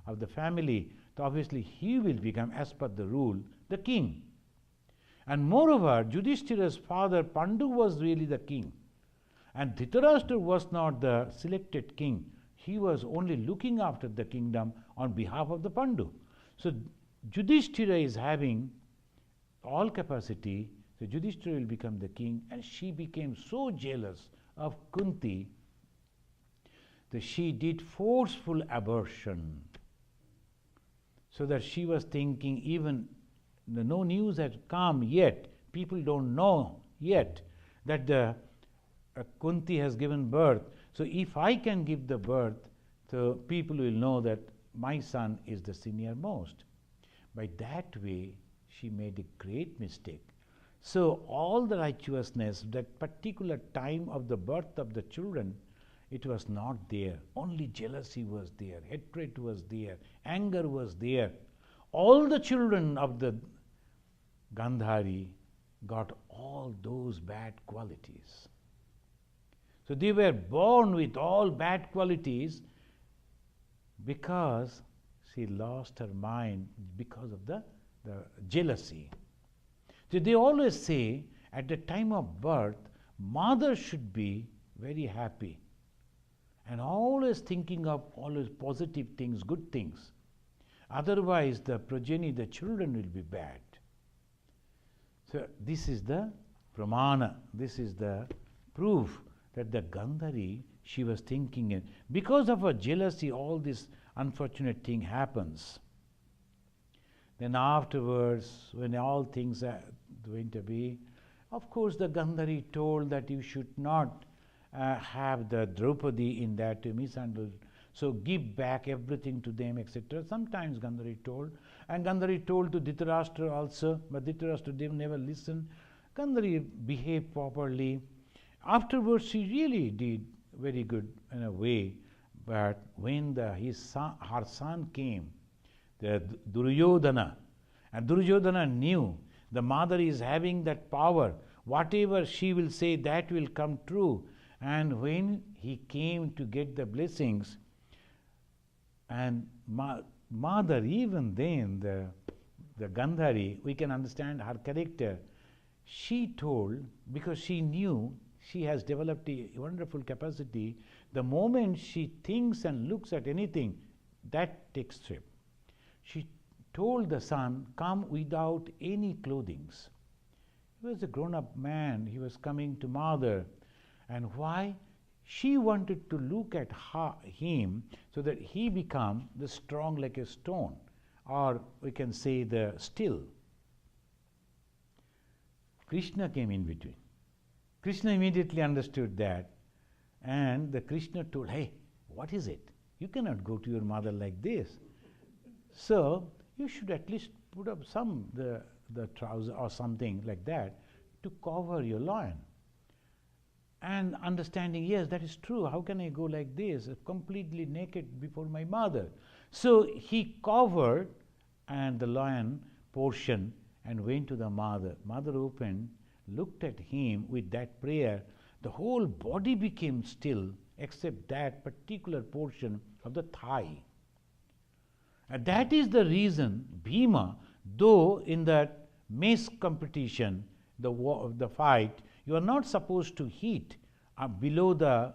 of the family. So obviously he will become, as per the rule, the king. And moreover, Yudhishthira's father Pandu was really the king. And Dhritarashtra was not the selected king. He was only looking after the kingdom on behalf of the Pandu. So Yudhishthira is having all capacity, so Yudhishthira will become the king, and she became so jealous of Kunti that she did forceful abortion, so that she was thinking, even no news had come yet, people don't know yet that the Kunti has given birth. So if I can give the birth, so people will know that my son is the senior most. By that way, she made a great mistake. So all the righteousness, that particular time of the birth of the children, it was not there. Only jealousy was there, hatred was there, anger was there. All the children of the Gandhari got all those bad qualities. So they were born with all bad qualities because she lost her mind because of the jealousy. So they always say at the time of birth, mother should be very happy and always thinking of always positive things, good things. Otherwise the progeny, the children will be bad. So this is the pramana, this is the proof that the Gandhari, she was thinking, and because of her jealousy, all this unfortunate thing happens. Then afterwards, when all things are going to be, of course the Gandhari told that you should not have the Draupadi in that to mishandle, so give back everything to them, etc. Sometimes Gandhari told, and Gandhari told to Dhritarashtra also, but Dhritarashtra didn't never listen. Gandhari behaved properly. Afterwards she really did very good in a way, but when her son came, the Duryodhana, and Duryodhana knew the mother is having that power, whatever she will say that will come true. And when he came to get the blessings, and mother, even then the Gandhari, we can understand her character, she told, because she knew she has developed a wonderful capacity, the moment she thinks and looks at anything, that takes shape. She told the son, come without any clothings. He was a grown-up man, he was coming to mother. And why? She wanted to look at him so that he become the strong like a stone, or we can say the still. Krishna came in between. Krishna immediately understood that And the Krishna told, hey, what is it? You cannot go to your mother like this. So you should at least put up the trouser or something like that to cover your loin. And understanding, yes, that is true. How can I go like this, completely naked before my mother? So he covered and the loin portion and went to the mother. Mother opened, looked at him with that prayer. The whole body became still except that particular portion of the thigh. And that is the reason Bhima, though in that mace competition, the fight, you are not supposed to hit below the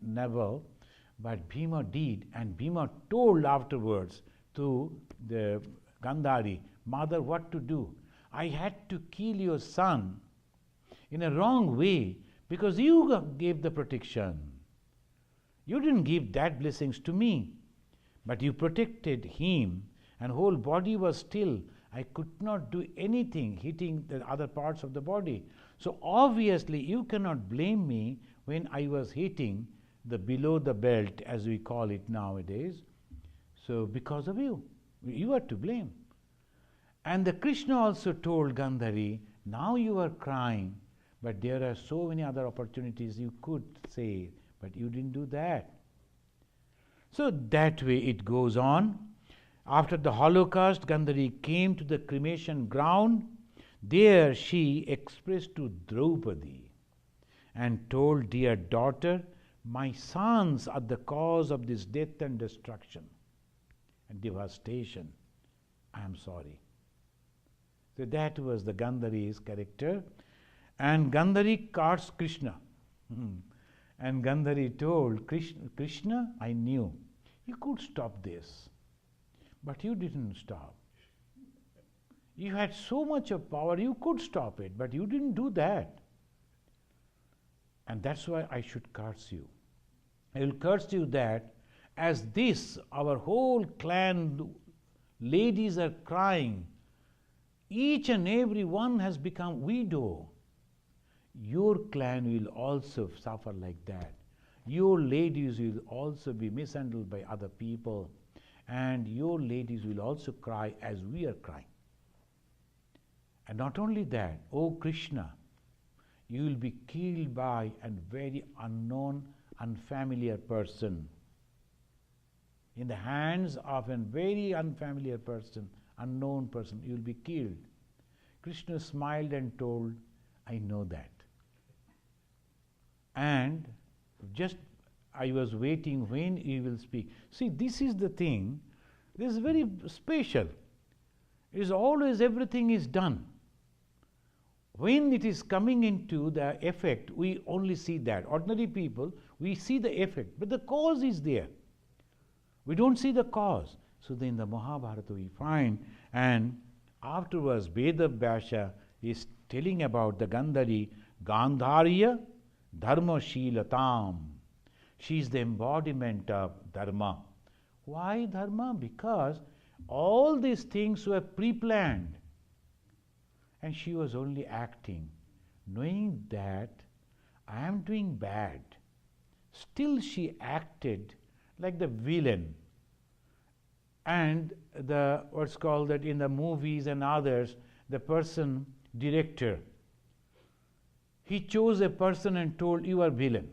navel, but Bhima did, and Bhima told afterwards to the Gandhari, mother, what to do. I had to kill your son in a wrong way because you gave the protection. You didn't give that blessings to me, but you protected him, and whole body was still. I could not do anything hitting the other parts of the body. So obviously you cannot blame me when I was hitting the below the belt, as we call it nowadays. So because of you, you are to blame. And the Krishna also told Gandhari, now you are crying, but there are so many other opportunities you could say, but you didn't do that. So that way it goes on. After the Holocaust, Gandhari came to the cremation ground. There she expressed to Draupadi and told, dear daughter, my sons are the cause of this death and destruction and devastation. I am sorry. So that was the Gandhari's character. And Gandhari cursed Krishna. And Gandhari told Krishna, I knew you could stop this, but you didn't stop. You had so much of power, you could stop it, but you didn't do that. And that's why I should curse you. I will curse you that as this, our whole clan ladies are crying, each and every one has become widow. Your clan will also suffer like that. Your ladies will also be mishandled by other people, and your ladies will also cry as we are crying. And not only that, O Krishna, you will be killed by a very unknown, unfamiliar person. In the hands of a very unfamiliar person, unknown person, you will be killed. Krishna smiled and told, I know that. And just I was waiting when he will speak. See, this is the thing. This is very special. It is always everything is done. When it is coming into the effect, we only see that. Ordinary people, we see the effect, but the cause is there. We don't see the cause. So then in the Mahabharata we find, and afterwards Vedavyasa is telling about the Gandhari, Gandharya Dharma Shilatam. She is the embodiment of Dharma. Why Dharma? Because all these things were pre-planned. And she was only acting, knowing that I am doing bad. Still she acted like the villain. And the what's called that in the movies and others, the person, director, he chose a person and told you are villain.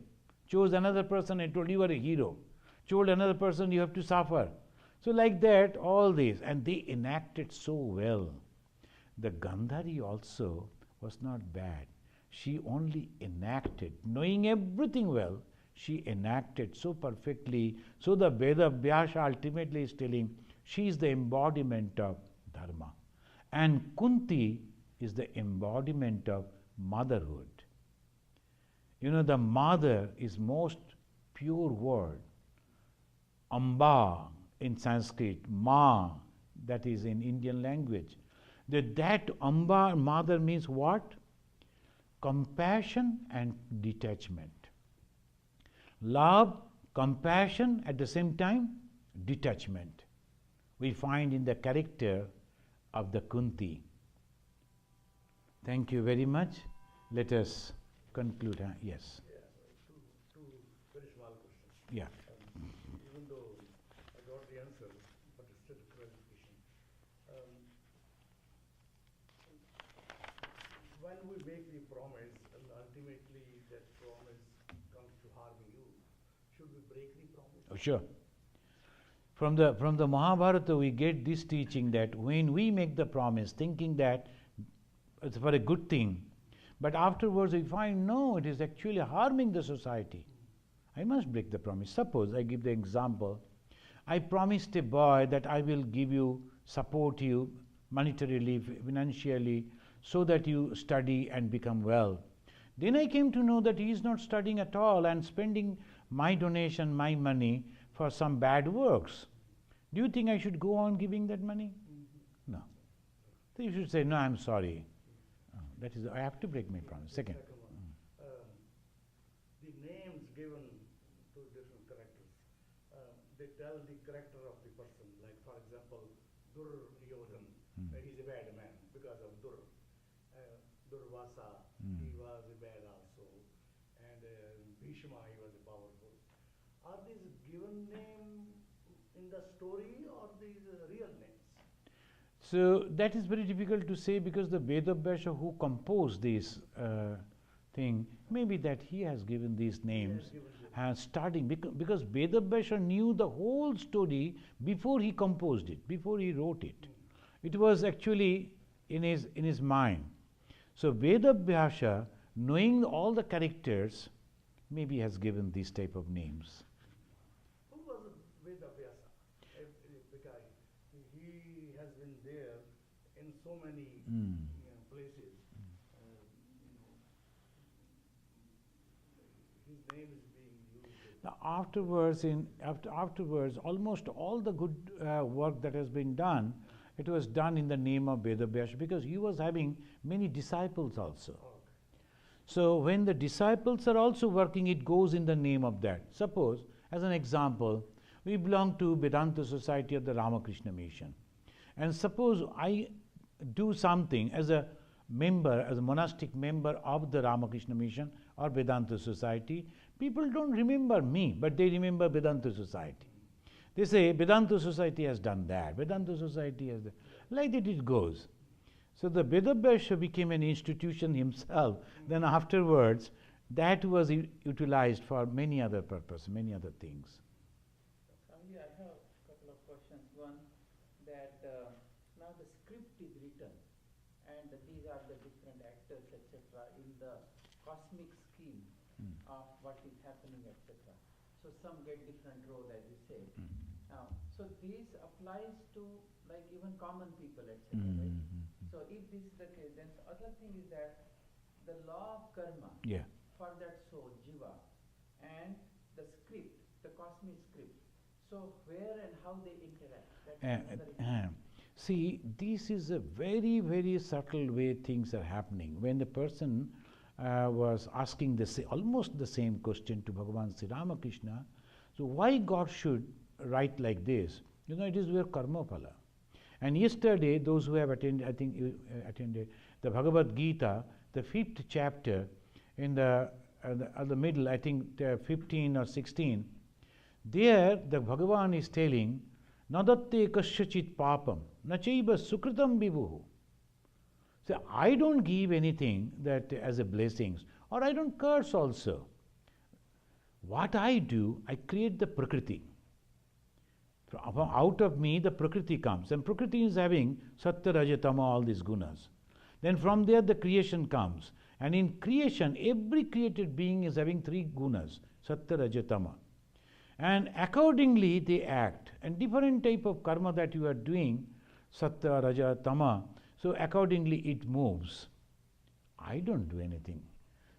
Chose another person and told you are a hero. Told another person you have to suffer. So like that, all this, and they enacted so well. The Gandhari also was not bad. She only enacted, knowing everything well, she enacted so perfectly. So the Vedavyasa ultimately is telling she is the embodiment of Dharma. And Kunti is the embodiment of motherhood. You know, the mother is most pure word. Amba in Sanskrit, Ma, that is in Indian language. That Amba, mother, means what? Compassion and detachment. Love, compassion, at the same time, detachment. We find in the character of the Kunti. Thank you very much. Let us conclude. Yes. Yeah, two very Yeah. Even though I got the answer, but still clarification. When we make the promise and ultimately that promise comes to harming you, should we break the promise? Oh, sure. From the Mahabharata, we get this teaching that when we make the promise thinking that it's for a good thing, but afterwards we find no, it is actually harming the society, I must break the promise. Suppose, I give the example, I promised a boy that I will give you, support you monetarily, financially, so that you study and become well. Then I came to know that he is not studying at all and spending my donation, my money for some bad works. Do you think I should go on giving that money? No. So you should say, no, I'm sorry. That is, I have to break my promise. Second. The names given to different characters, they tell the character of the person. Like, for example, Duryodhan, he's a bad man because of Dur. Durvasa, he was a bad also. And Bhishma, he was powerful. Are these given names in the story or these real names? So that is very difficult to say, because the Vedabhyasa who composed this thing, maybe that he has given these names starting, because Vedabhyasa knew the whole story before he composed it, before he wrote it. It was actually in his mind. So Vedabhyasa, knowing all the characters, maybe has given these type of names. Who was Vedabhyasa? Because he has been there in so many places. His name is being used. Now afterwards, almost all the good work that has been done, it was done in the name of Vedabhyasa, because he was having many disciples also. Okay. So when the disciples are also working, it goes in the name of that. Suppose, as an example, we belong to Vedanta Society of the Ramakrishna Mission. And suppose I do something as a member, as a monastic member of the Ramakrishna Mission or Vedanta Society, people don't remember me, but they remember Vedanta Society. They say, Vedanta Society has done that, Vedanta Society has that. Like that it goes. So the Vedabhyasa became an institution himself. Then afterwards, that was utilized for many other purposes, many other things. Swamiji, I have a couple of questions. One, that now the script is written, and these are the different actors, etc., in the cosmic scheme of what is happening, etc. So some get different role, as you say. Now, so this applies to like even common people, etc. Right? So if this is the case, then the other thing is that the law of karma for that soul, jiva, and the script, the cosmic script. So where and how they interact? See, this is a very, very subtle way things are happening. When the person was asking almost the same question to Bhagavan Sri Ramakrishna, so why God should write like this? You know, it is your karma phala. And yesterday, those who have attended, I think you attended the Bhagavad Gita, the 5th chapter, in the middle, I think 15 or 16, there the Bhagavan is telling, Nadatte kasyachit papam, nachaiva sukritam vibhuhu. So I don't give anything that as a blessings, or I don't curse also. What I do, I create the Prakriti. Out of me, the Prakriti comes. And Prakriti is having Satya, Raja, Tama, all these gunas. Then from there, the creation comes. And in creation, every created being is having 3 gunas, Satya, Raja, Tama. And accordingly, they act. And different type of karma that you are doing, Satya, Raja, Tama, so accordingly it moves. I don't do anything.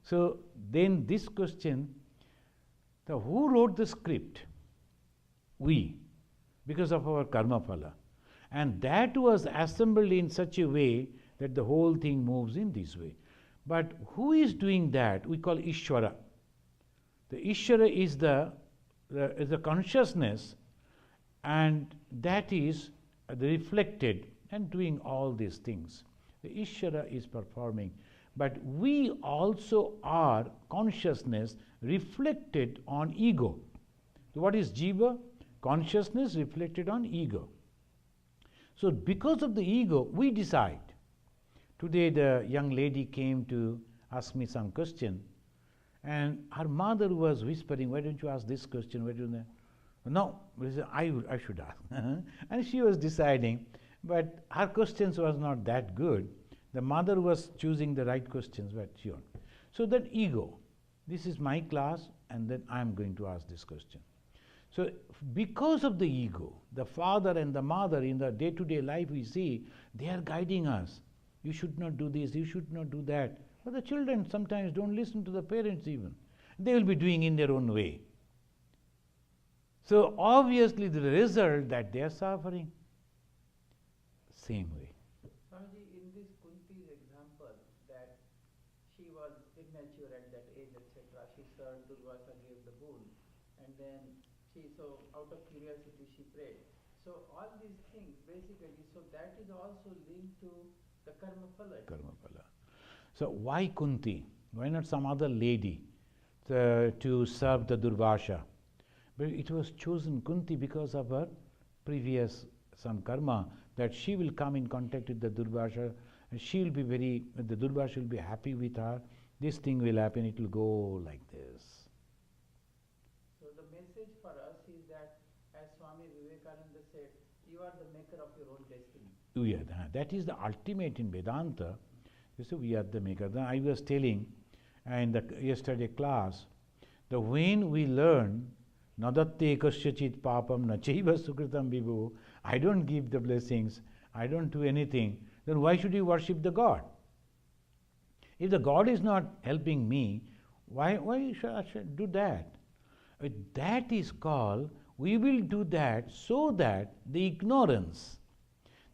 So then this question, who wrote the script? We, because of our karma phala. And that was assembled in such a way that the whole thing moves in this way. But who is doing that? We call Ishvara. The Ishvara is the consciousness, and that is reflected and doing all these things. The Ishvara is performing. But we also are consciousness reflected on ego. So what is jiva? Consciousness reflected on ego. So because of the ego, we decide. Today the young lady came to ask me some question, and her mother was whispering, why don't you ask this question, why don't you? No, I should ask. And she was deciding, but her questions was not that good. The mother was choosing the right questions, but she won't. So that ego, this is my class, and then I am going to ask this question. So because of the ego, the father and the mother in the day-to-day life we see, they are guiding us. You should not do this, you should not do that. But the children sometimes don't listen to the parents even. They will be doing in their own way. So obviously the result that they are suffering. Same way. Swamiji, in this Kunti's example, that she was immature at that age, etc., she served, Durvasa gave the boon, and then so out of curiosity she prayed. So all these things basically, so that is also linked to the karma phala. Karma phala. So why Kunti? Why not some other lady to serve the Durvasa? But it was chosen Kunti because of her previous some karma, that she will come in contact with the Durvasa, and she will be the Durvasa will be happy with her. This thing will happen, it will go like this. So the message for us is that, as Swami Vivekananda said, you are the maker of your own destiny. That is the ultimate in Vedanta. You see, we are the maker. Then I was telling in the yesterday class that when we learn Nadatte kasyachit papam nachaiva sukritam vibhu, I don't give the blessings, I don't do anything, then why should you worship the God? If the God is not helping me, why should I do that? That is called, we will do that so that the ignorance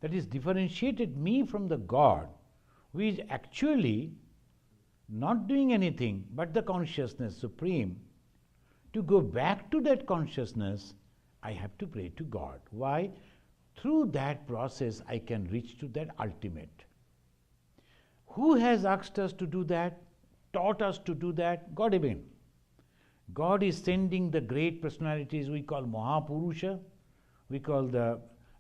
that is differentiated me from the God, who is actually not doing anything but the consciousness supreme, to go back to that consciousness, I have to pray to God. Why? Through that process I can reach to that ultimate. Who has asked us to do that, taught us to do that? God again. God is sending the great personalities we call Mahapurusha,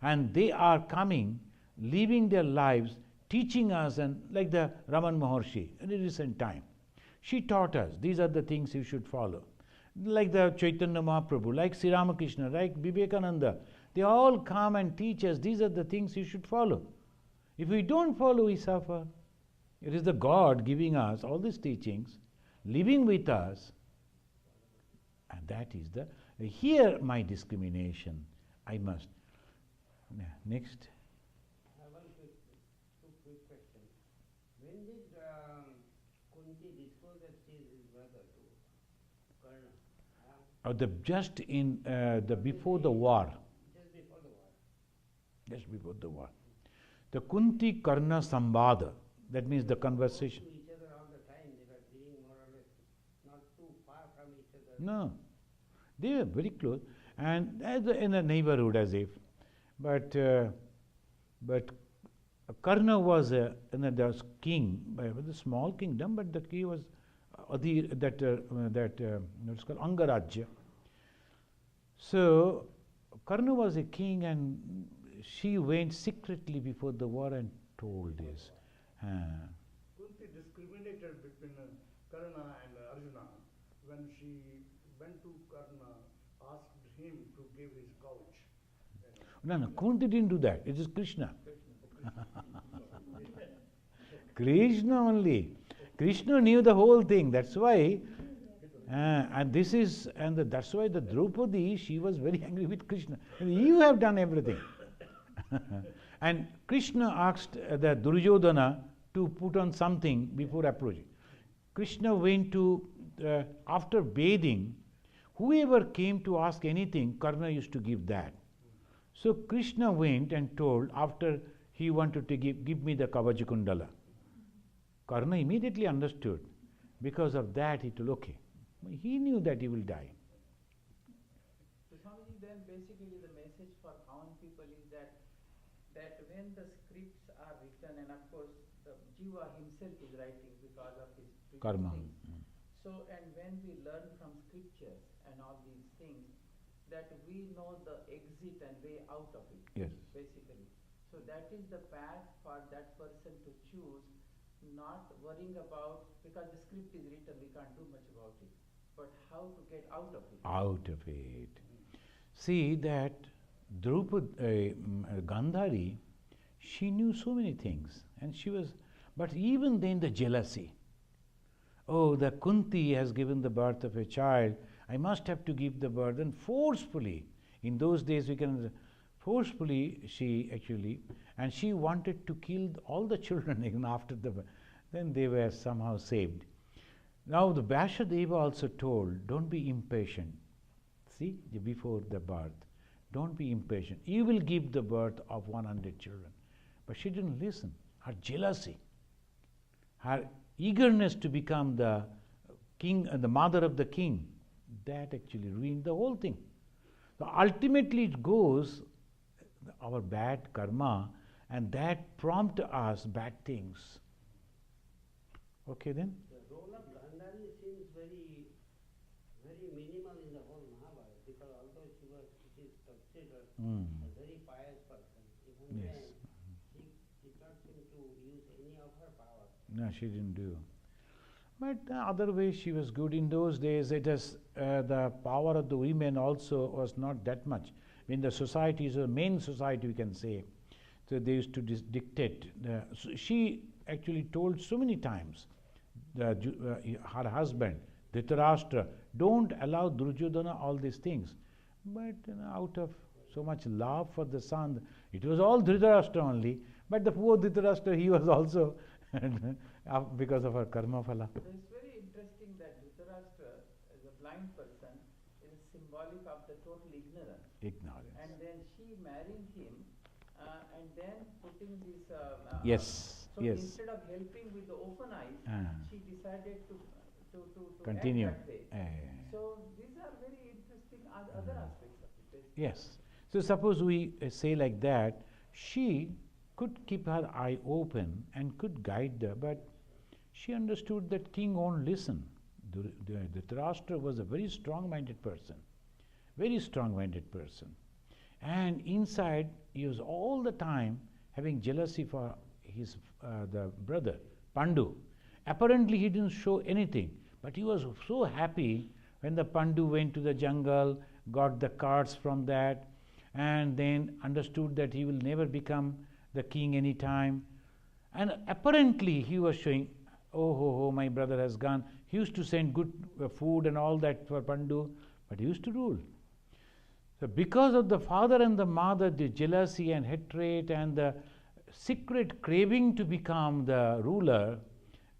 and they are coming, living their lives, teaching us, and like the Raman Maharshi in a recent time. She taught us, these are the things you should follow. Like the Chaitanya Mahaprabhu, like Sri Ramakrishna, like Vivekananda, they all come and teach us, these are the things you should follow. If we don't follow, we suffer. It is the God giving us all these teachings, living with us, and that is here my discrimination, I must. Next. I have two quick questions. When did Kunti disclose that she is his brother to Karna? Just in before the war. Just before the war. Just before the war. The Kunti Karna Sambada, that means the conversation. To each other all the time, they were living more or less not too far from each other. No, they were very close, and in a neighborhood as if. But Karna was the king, with a small kingdom, but the king was what's called Angarajya. So Karna was a king, and she went secretly before the war and told this. Kunti discriminated between Karna and Arjuna when she went to Karna, asked him to give his couch. No, Kunti didn't do that. It is Krishna. Krishna only. Krishna knew the whole thing. That's why, that's why the Draupadi, she was very angry with Krishna. You have done everything. And Krishna asked the Duryodhana to put on something before approaching. Krishna went to, after bathing, whoever came to ask anything, Karna used to give that. So Krishna went and told, after he wanted to give me the Kavachikundala. Karna immediately understood. Because of that, he told, okay. He knew that he will die. So Swamiji, then basically the message for common people is that when the scripts are written, and of course the Jiva himself is writing because of his Karma. things. So, and when we learn from scriptures and all these things, that we know the exit and way out of it. Yes. Basically. So that is the path for that person to choose, not worrying about, because the script is written, we can't do much about it. But how to get out of it. Out of it. See that Gandhari, she knew so many things, and she was, but even then the jealousy. Oh, the Kunti has given the birth of a child, I must have to give the birth, and forcefully, in those days we can, forcefully she actually, and she wanted to kill all the children even after the birth. Then they were somehow saved. Now the Vyashadeva also told, don't be impatient. See, before the birth, don't be impatient. You will give the birth of 100 children. But she didn't listen. Her jealousy, her eagerness to become the king and the mother of the king, that actually ruined the whole thing. So ultimately it goes, our bad karma, and that prompt us bad things. Okay then? The role of Gandhari seems very, very minimal in the whole Mahabharata, because although she is considered a very pious person, even Yes. then she did not seem to use any of her power. No, she didn't do. But other ways she was good. In those days, it is the power of the women also was not that much. In the societies, the main society we can say, so they used to dictate. So she actually told so many times her husband, Dhritarashtra, don't allow Duryodhana all these things. But out of so much love for the son, it was all Dhritarashtra only. But the poor Dhritarashtra, he was also because of her karma phala. So it's very interesting that Dhritarashtra, as a blind person, is symbolic of the total ignorance. Ignorance. And then she marrying him, and then putting this. Yes, So yes. instead of helping with the open eyes, she decided to Continue. act that way. So these are very interesting other aspects of it. Basically. Yes. So suppose we say like that, she could keep her eye open and could guide her, but she understood that king won't listen. Dhritarashtra was a very strong-minded person, and inside he was all the time having jealousy for his the brother Pandu. Apparently he didn't show anything, but he was so happy when the Pandu went to the jungle, got the cards from that, and then understood that he will never become the king any time. And apparently he was showing, oh, my brother has gone. He used to send good food and all that for Pandu, but he used to rule. So because of the father and the mother, the jealousy and hatred and the secret craving to become the ruler,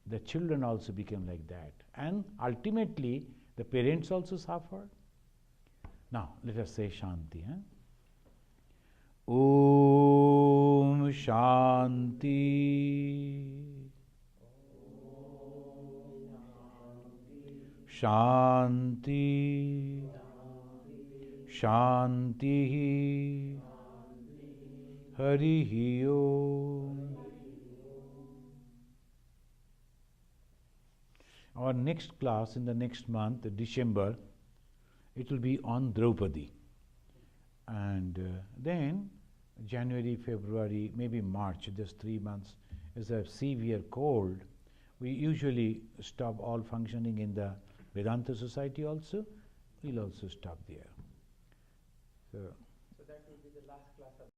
the children also became like that. And ultimately, the parents also suffered. Now, let us say Shanti. Om Shanti. Shanti. Shanti. Harihi Om. Our next class in the next month, December, it will be on Draupadi. And then January, February, maybe March, just 3 months, is a severe cold. We usually stop all functioning in the Vedanta Society also. We'll also stop there. So